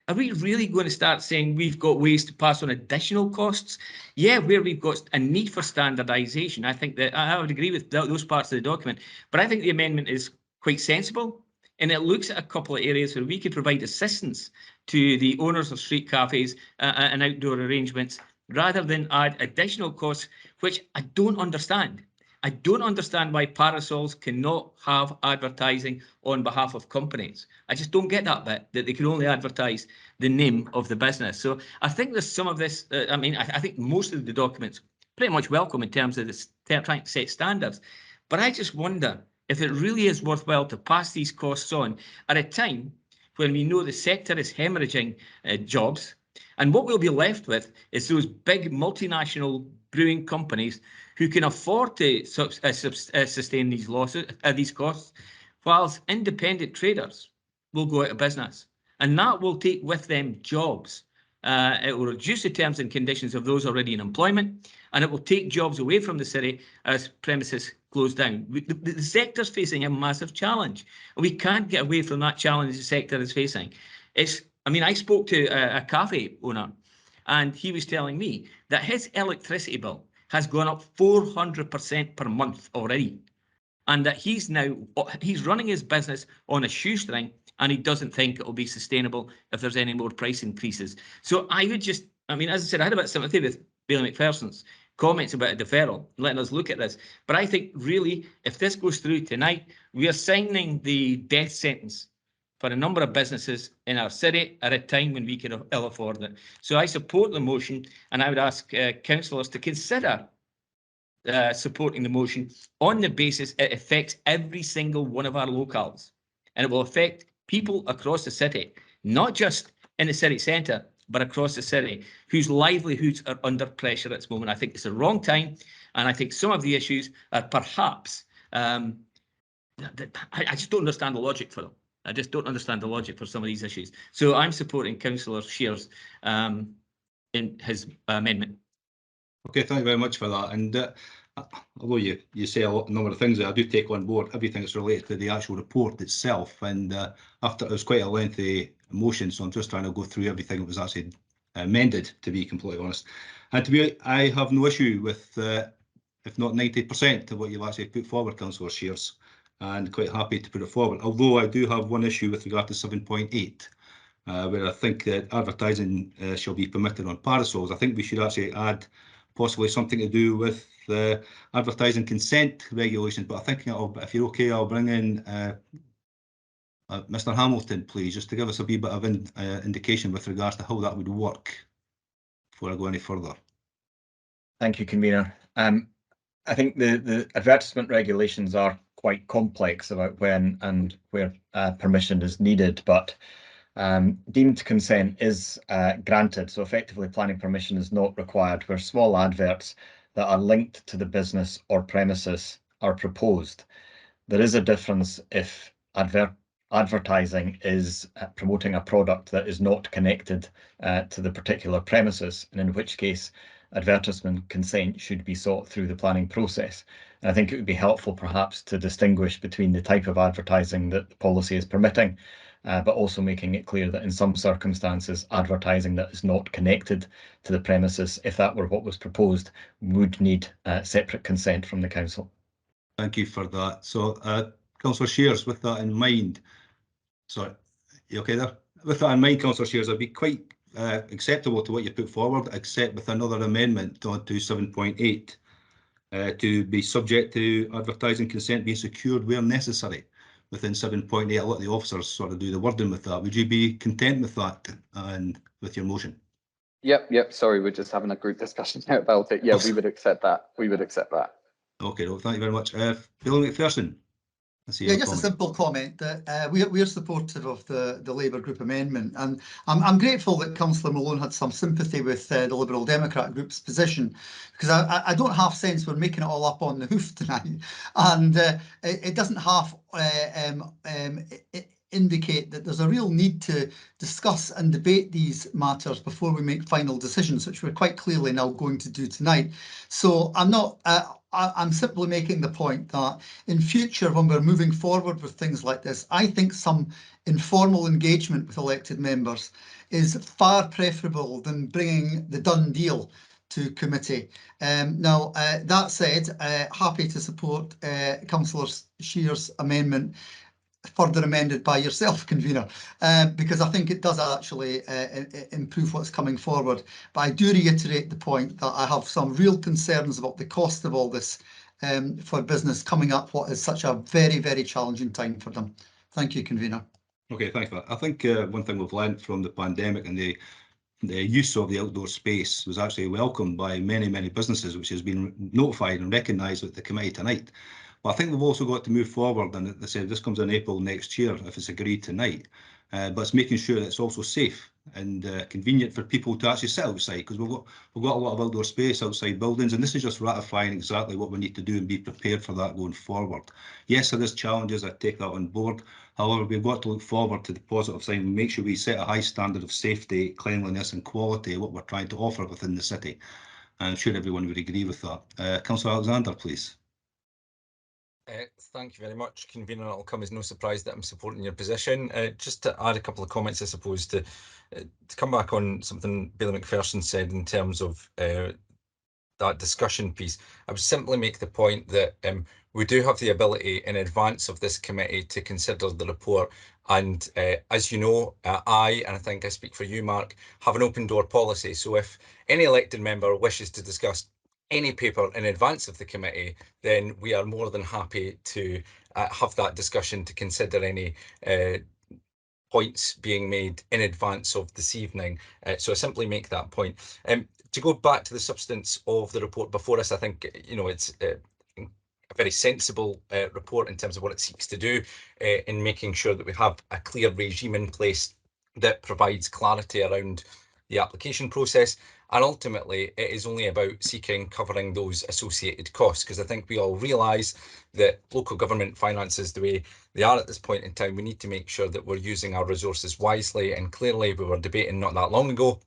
Are we really going to start saying we've got ways to pass on additional costs? Yeah, where we've got a need for standardisation. I think that I would agree with those parts of the document, but I think the amendment is quite sensible, and it looks at a couple of areas where we could provide assistance to the owners of street cafes and outdoor arrangements, rather than add additional costs, which I don't understand. I don't understand why parasols cannot have advertising on behalf of companies. I just don't get that bit, that they can only advertise the name of the business. So I think there's some of this, I think most of the documents pretty much welcome in terms of this, trying to set standards. But I just wonder if it really is worthwhile to pass these costs on at a time when we know the sector is hemorrhaging jobs. And what we'll be left with is those big multinational brewing companies who can afford to sustain these losses, these costs, whilst independent traders will go out of business. And that will take with them jobs. It will reduce the terms and conditions of those already in employment, and it will take jobs away from the city as premises close down. The sector's facing a massive challenge, and we can't get away from that challenge the sector is facing. I spoke to a cafe owner, and he was telling me that his electricity bill has gone up 400% per month already, and that he's running his business on a shoestring, and he doesn't think it will be sustainable if there's any more price increases. So I would just, as I said, I had a bit of sympathy with Bailey McPherson's comments about a deferral, letting us look at this. But I think really, if this goes through tonight, we are signing the death sentence for a number of businesses in our city at a time when we can ill afford it. So I support the motion, and I would ask councillors to consider supporting the motion on the basis it affects every single one of our locales, and it will affect people across the city, not just in the city centre, but across the city, whose livelihoods are under pressure at this moment. I think it's the wrong time, and I think some of the issues are perhaps, I just don't understand the logic for them. I just don't understand the logic for some of these issues. So I'm supporting Councillor Shear's in his amendment. Okay, thank you very much for that. And although you say a number of things that I do take on board, everything that's related to the actual report itself. And after it was quite a lengthy motion, so I'm just trying to go through everything that was actually amended, to be completely honest. And I have no issue with, if not 90% of what you've actually put forward, Councillor Shears, and quite happy to put it forward. Although I do have one issue with regard to 7.8. Where I think that advertising shall be permitted on parasols. I think we should actually add possibly something to do with advertising consent regulations, but I think if you're okay, I'll bring in Mr. Hamilton, please, just to give us a wee bit of indication with regards to how that would work before I go any further. Thank you, Convener. I think the advertisement regulations are quite complex about when and where permission is needed, but deemed consent is granted, so effectively planning permission is not required where small adverts that are linked to the business or premises are proposed. There is a difference if advertising is promoting a product that is not connected to the particular premises, and in which case advertisement consent should be sought through the planning process. And I think it would be helpful perhaps to distinguish between the type of advertising that the policy is permitting, but also making it clear that in some circumstances advertising that is not connected to the premises, if that were what was proposed, would need separate consent from the council. Thank you for that. So Councillor Shears, with that in mind, Sorry, you okay there? With that in mind, Councillor Shears, I'd be quite acceptable to what you put forward, except with another amendment on to 7.8 to be subject to advertising consent being secured where necessary within 7.8. I'll let the officers sort of do the wording with that. Would you be content with that and with your motion? Yep. Sorry, we're just having a group discussion about it. Yeah, we would accept that. We would accept that. Okay, well, thank you very much. Bill McPherson. Yeah, just a simple comment that we're supportive of the Labour Group amendment, and I'm grateful that Councillor Malone had some sympathy with the Liberal Democrat Group's position, because I don't half sense we're making it all up on the hoof tonight, and it doesn't half indicate that there's a real need to discuss and debate these matters before we make final decisions, which we're quite clearly now going to do tonight. So I'm not. I'm simply making the point that in future, when we're moving forward with things like this, I think some informal engagement with elected members is far preferable than bringing the done deal to committee. Now, that said, happy to support Councillor Shears' amendment, further amended by yourself, convener, because I think it does actually improve what's coming forward. But I do reiterate the point that I have some real concerns about the cost of all this for business coming up what is such a very, very challenging time for them. Thank you, convener. Okay, thanks for that. I think one thing we've learned from the pandemic and the use of the outdoor space was actually welcomed by many, many businesses, which has been notified and recognised at the committee tonight. But I think we've also got to move forward, and they said this comes in April next year if it's agreed tonight. But it's making sure that it's also safe and convenient for people to actually sit outside, because we've got a lot of outdoor space outside buildings, and this is just ratifying exactly what we need to do and be prepared for that going forward. Yes, there is challenges, I take that on board. However, we've got to look forward to the positive side and make sure we set a high standard of safety, cleanliness and quality of what we're trying to offer within the city. And I'm sure everyone would agree with that. Councillor Alexander, please. Thank you very much, convener. It'll come as no surprise that I'm supporting your position. Just to add a couple of comments, I suppose, to come back on something Bailey McPherson said in terms of that discussion piece. I would simply make the point that we do have the ability in advance of this committee to consider the report. And as you know, and I think I speak for you, Mark, have an open door policy. So if any elected member wishes to discuss any paper in advance of the committee, then we are more than happy to have that discussion to consider any points being made in advance of this evening. So I simply make that point. To go back to the substance of the report before us, I think it's a very sensible report in terms of what it seeks to do in making sure that we have a clear regime in place that provides clarity around the application process. And ultimately, it is only about covering those associated costs, because I think we all realise that local government finances, the way they are at this point in time, we need to make sure that we're using our resources wisely. And clearly, we were debating not that long ago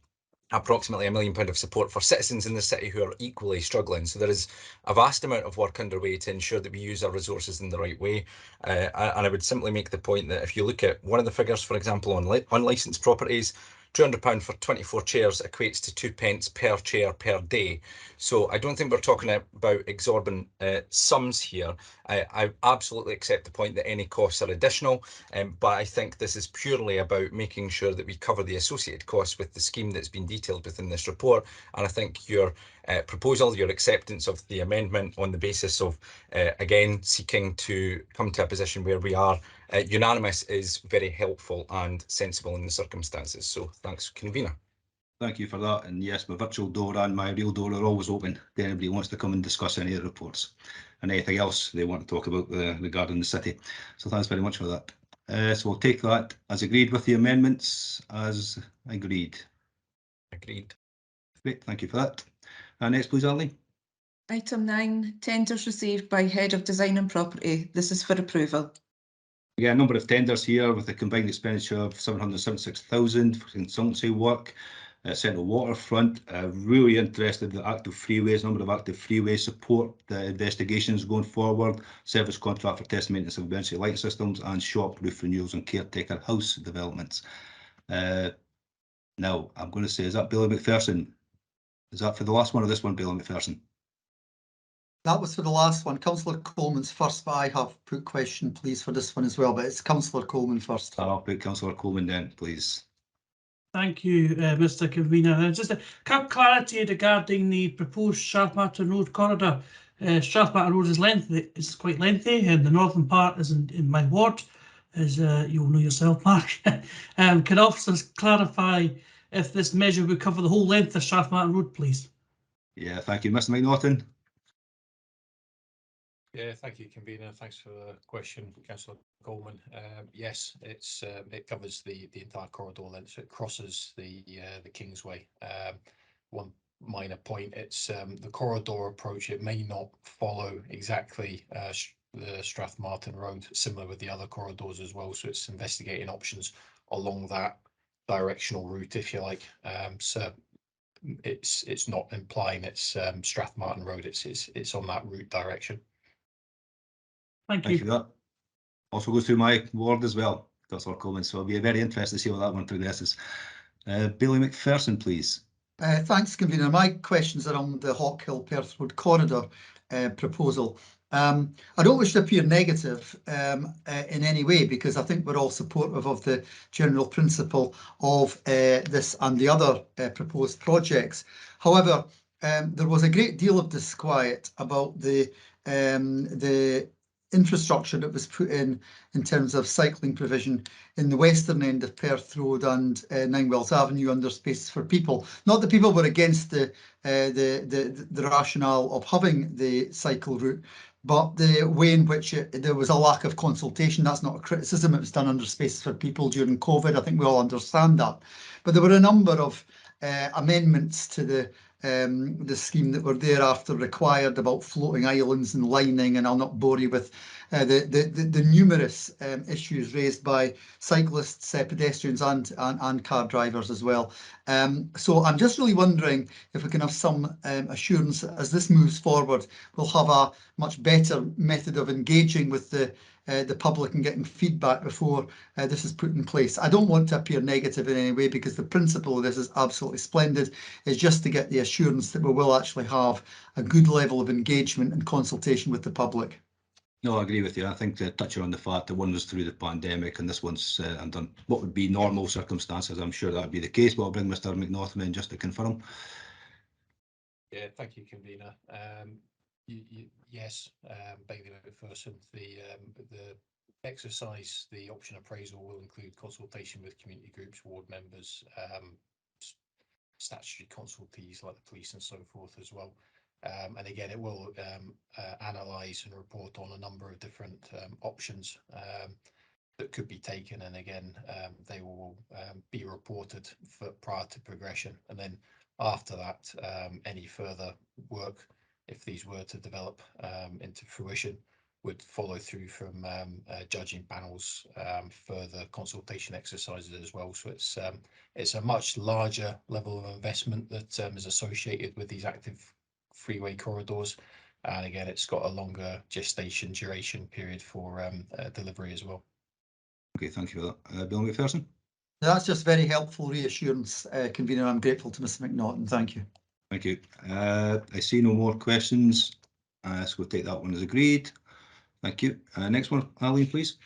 approximately £1 million of support for citizens in the city who are equally struggling. So there is a vast amount of work underway to ensure that we use our resources in the right way. And I would simply make the point that if you look at one of the figures, for example, on unlicensed properties, £200 for 24 chairs equates to 2 pence per chair per day. So I don't think we're talking about exorbitant sums here. I absolutely accept the point that any costs are additional, but I think this is purely about making sure that we cover the associated costs with the scheme that's been detailed within this report. And I think your proposal, your acceptance of the amendment on the basis of, again, seeking to come to a position where we are unanimous is very helpful and sensible in the circumstances. So thanks, convener. Thank you for that. And yes, my virtual door and my real door are always open to anybody who wants to come and discuss any of the reports and anything else they want to talk about regarding the city. So thanks very much for that. So we'll take that as agreed with the amendments as agreed. Agreed. Great, thank you for that. Next, please, Arlene. Item 9, tenders received by Head of Design and Property. This is for approval. Yeah, a number of tenders here with a combined expenditure of 776,000 for consultancy work. Central Waterfront, really interested in the active freeways, number of active freeway support investigations going forward, service contract for test maintenance of emergency light systems, and shop roof renewals and caretaker house developments. Now, I'm going to say, is that Billy McPherson? Is that for the last one or this one, Billy McPherson? That was for the last one. Councillor Coleman's first, but I have put question, please, for this one as well. But it's Councillor Coleman first. I'll put Councillor Coleman then, please. Thank you, Mr. Convener. Just a clarity regarding the proposed Strathmartin Road corridor. Strathmartin Road is lengthy; it's quite lengthy, and the northern part is in my ward, as you'll know yourself, Mark. Can officers clarify if this measure would cover the whole length of Strathmartin Road, please? Yeah, thank you, Mr. McNaughton. Yeah, thank you, Convener. Thanks for the question, Councillor Coleman. Yes, it covers the entire corridor length, so it crosses the Kingsway. One minor point: it's the corridor approach. It may not follow exactly the Strathmartin Road, similar with the other corridors as well. So it's investigating options along that directional route, if you like. So it's not implying it's Strathmartin Road. It's on that route direction. Thank you for that. Also goes through my ward as well, Councillor Coleman, so I'll be very interested to see how that one progresses. Billy McPherson, please. Thanks, Convener. My question's around the Hawkhill Perth Road corridor proposal. I don't wish to appear negative in any way, because I think we're all supportive of the general principle of this and the other proposed projects. However, there was a great deal of disquiet about the infrastructure that was put in terms of cycling provision in the western end of Perth Road and Nine Wells Avenue under Spaces for People. Not that people were against the rationale of having the cycle route, but the way in which there was a lack of consultation. That's not a criticism. It was done under Spaces for People during COVID. I think we all understand that. But there were a number of amendments to the scheme that were thereafter required about floating islands and lining, and I'll not bore you with the numerous issues raised by cyclists, pedestrians and car drivers as well. So I'm just really wondering if we can have some assurance that as this moves forward, we'll have a much better method of engaging with the public and getting feedback before this is put in place. I don't want to appear negative in any way, because the principle of this is absolutely splendid. It's just to get the assurance that we will actually have a good level of engagement and consultation with the public. No, I agree with you. I think touching on the fact that one was through the pandemic and this one's under what would be normal circumstances, I'm sure that would be the case, but I'll bring Mr. McNaughton in just to confirm. Yeah, thank you, Convener. Yes, Bailey McPherson, the exercise, the option appraisal will include consultation with community groups, ward members, statutory consultees like the police and so forth as well. And again, it will analyse and report on a number of different options that could be taken, and again, they will be reported prior to progression, and then after that, any further work, if these were to develop into fruition, would follow through from judging panels, further consultation exercises as well. So it's a much larger level of investment that is associated with these active freeway corridors, and again, it's got a longer gestation duration period for delivery as well. Okay, thank you for that. Bill McPherson. That's just very helpful reassurance, Convener. I'm grateful to Mr. McNaughton. Thank you. Thank you. I see no more questions, so we'll take that one as agreed. Thank you. Next one, Eileen, please.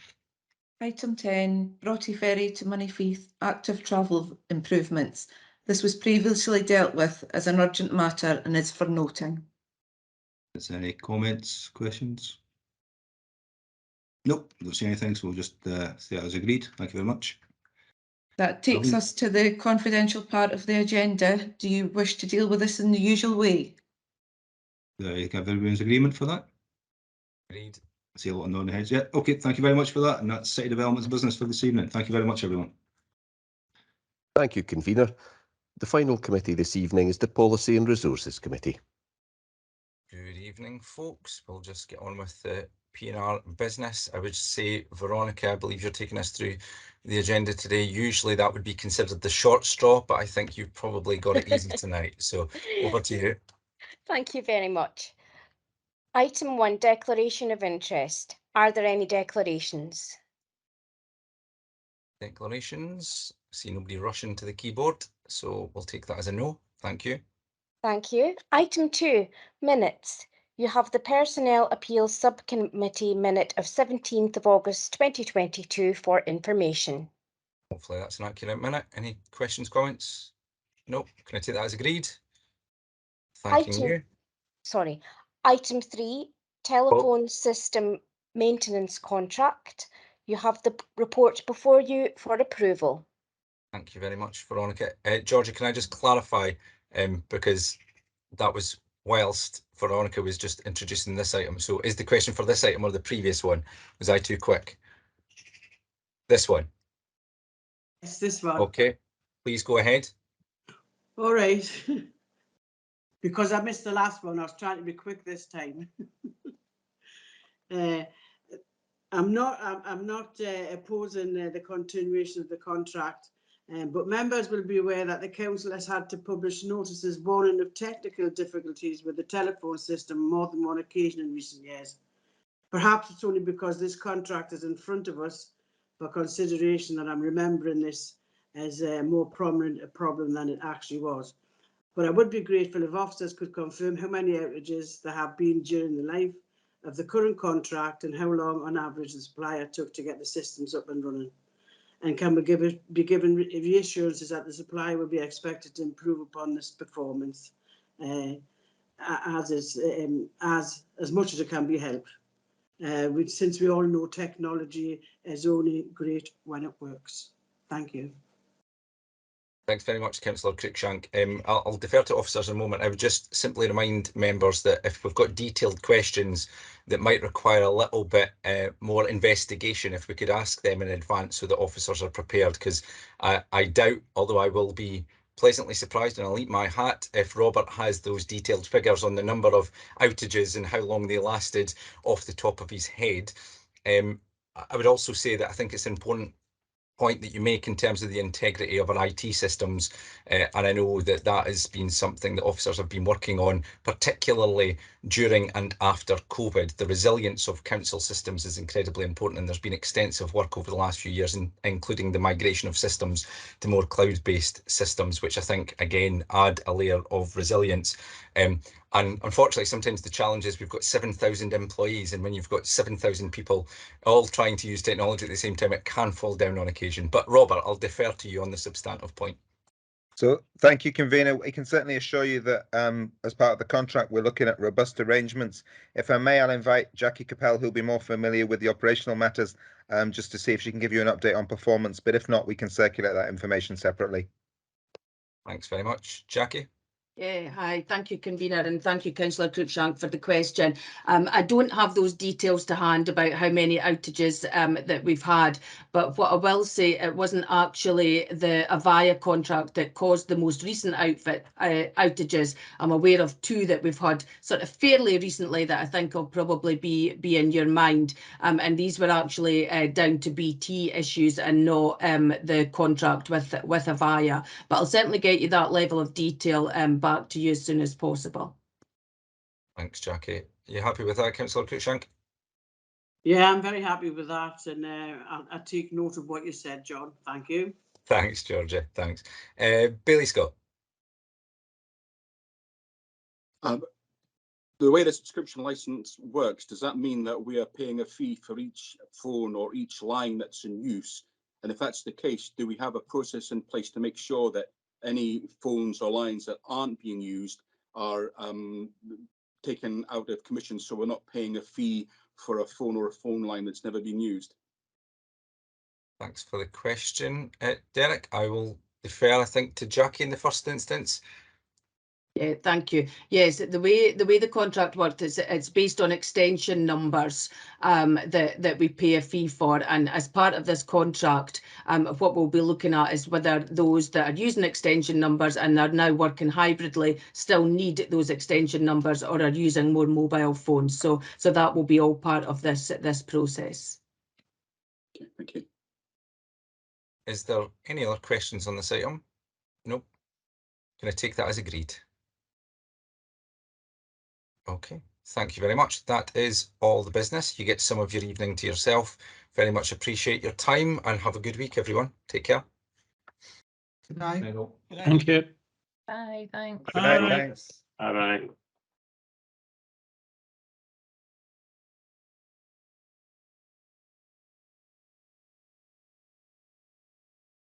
Item 10, Broughty Ferry to Moneyfeith, active travel improvements. This was previously dealt with as an urgent matter and is for noting. Is there any comments, questions? Nope, don't see anything, so we'll just say that as agreed. Thank you very much. That takes us to the confidential part of the agenda. Do you wish to deal with this in the usual way? Do I have everyone's agreement for that? Agreed. I see a lot of nodding heads. Yeah, okay, thank you very much for that. And that's City Development's business for this evening. Thank you very much, everyone. Thank you, Convener. The final committee this evening is the Policy and Resources Committee. Good evening, folks. We'll just get on with the P&R business. I would say, Veronica, I believe you're taking us through the agenda today. Usually that would be considered the short straw, but I think you've probably got it easy tonight. So over to you. Thank you very much. Item 1, declaration of interest. Are there any declarations? Declarations. See nobody rushing to the keyboard, so we'll take that as a no. Thank you. Thank you. Item 2, minutes. You have the Personnel Appeals Subcommittee minute of 17th of August 2022 for information. Hopefully that's an accurate minute. Any questions, comments? Nope. Can I take that as agreed? Thanking you. Sorry. Item 3, telephone system maintenance contract. You have the report before you for approval. Thank you very much, Veronica. Georgia, can I just clarify, because that was whilst Veronica was just introducing this item. So is the question for this item or the previous one? Was I too quick? This one? It's this one. Okay, please go ahead. All right. Because I missed the last one, I was trying to be quick this time. I'm not opposing the continuation of the contract, but members will be aware that the council has had to publish notices warning of technical difficulties with the telephone system more than one occasion in recent years. Perhaps it's only because this contract is in front of us for consideration that I'm remembering this as a more prominent a problem than it actually was. But I would be grateful if officers could confirm how many outages there have been during the life of the current contract and how long on average the supplier took to get the systems up and running. And can we be given reassurances that the supplier will be expected to improve upon this performance as much as it can be helped. Since we all know technology is only great when it works. Thank you. Thanks very much, Councillor Cruikshank. I'll defer to officers in a moment. I would just simply remind members that if we've got detailed questions that might require a little bit more investigation, if we could ask them in advance so that officers are prepared, because I doubt, although I will be pleasantly surprised and I'll eat my hat if Robert has those detailed figures on the number of outages and how long they lasted off the top of his head. I would also say that I think it's an important point that you make in terms of the integrity of our IT systems, and I know that that has been something that officers have been working on, particularly during and after COVID. The resilience of council systems is incredibly important, and there's been extensive work over the last few years, including the migration of systems to more cloud-based systems, which I think again add a layer of resilience. And unfortunately, sometimes the challenge is we've got 7,000 employees, and when you've got 7,000 people all trying to use technology at the same time, it can fall down on occasion. But Robert, I'll defer to you on the substantive point. So thank you, Convener. I can certainly assure you that as part of the contract, we're looking at robust arrangements. If I may, I'll invite Jackie Capel, who'll be more familiar with the operational matters, just to see if she can give you an update on performance. But if not, we can circulate that information separately. Thanks very much. Jackie? Yeah, hi. Thank you, Convener, and thank you, Councillor Cruikshank, for the question. I don't have those details to hand about how many outages that we've had, but what I will say, it wasn't actually the Avaya contract that caused the most recent outages. I'm aware of two that we've had sort of fairly recently that I think will probably be in your mind, and these were actually down to BT issues and not the contract with Avaya. But I'll certainly get you that level of detail back to you as soon as possible. Thanks, Jackie. Are you happy with that, Councillor Cruikshank? Yeah, I'm very happy with that, and I take note of what you said, John. Thank you. Thanks, Georgia. Thanks. Bailey Scott. The way the subscription license works, does that mean that we are paying a fee for each phone or each line that's in use? And if that's the case, do we have a process in place to make sure that any phones or lines that aren't being used are taken out of commission, so we're not paying a fee for a phone or a phone line that's never been used? Thanks for the question, Derek. I will defer, I think, to Jackie in the first instance. Yeah, thank you. Yes, the way the contract works is it's based on extension numbers that we pay a fee for, and as part of this contract, what we'll be looking at is whether those that are using extension numbers and are now working hybridly still need those extension numbers or are using more mobile phones. So that will be all part of this process. Okay, thank you. Is there any other questions on this item? Nope. Can I take that as agreed? Okay, thank you very much. That is all the business. You get some of your evening to yourself. Very much appreciate your time and have a good week, everyone. Take care. Good night. Thank you. Bye, thanks. Good night, thanks. Bye bye.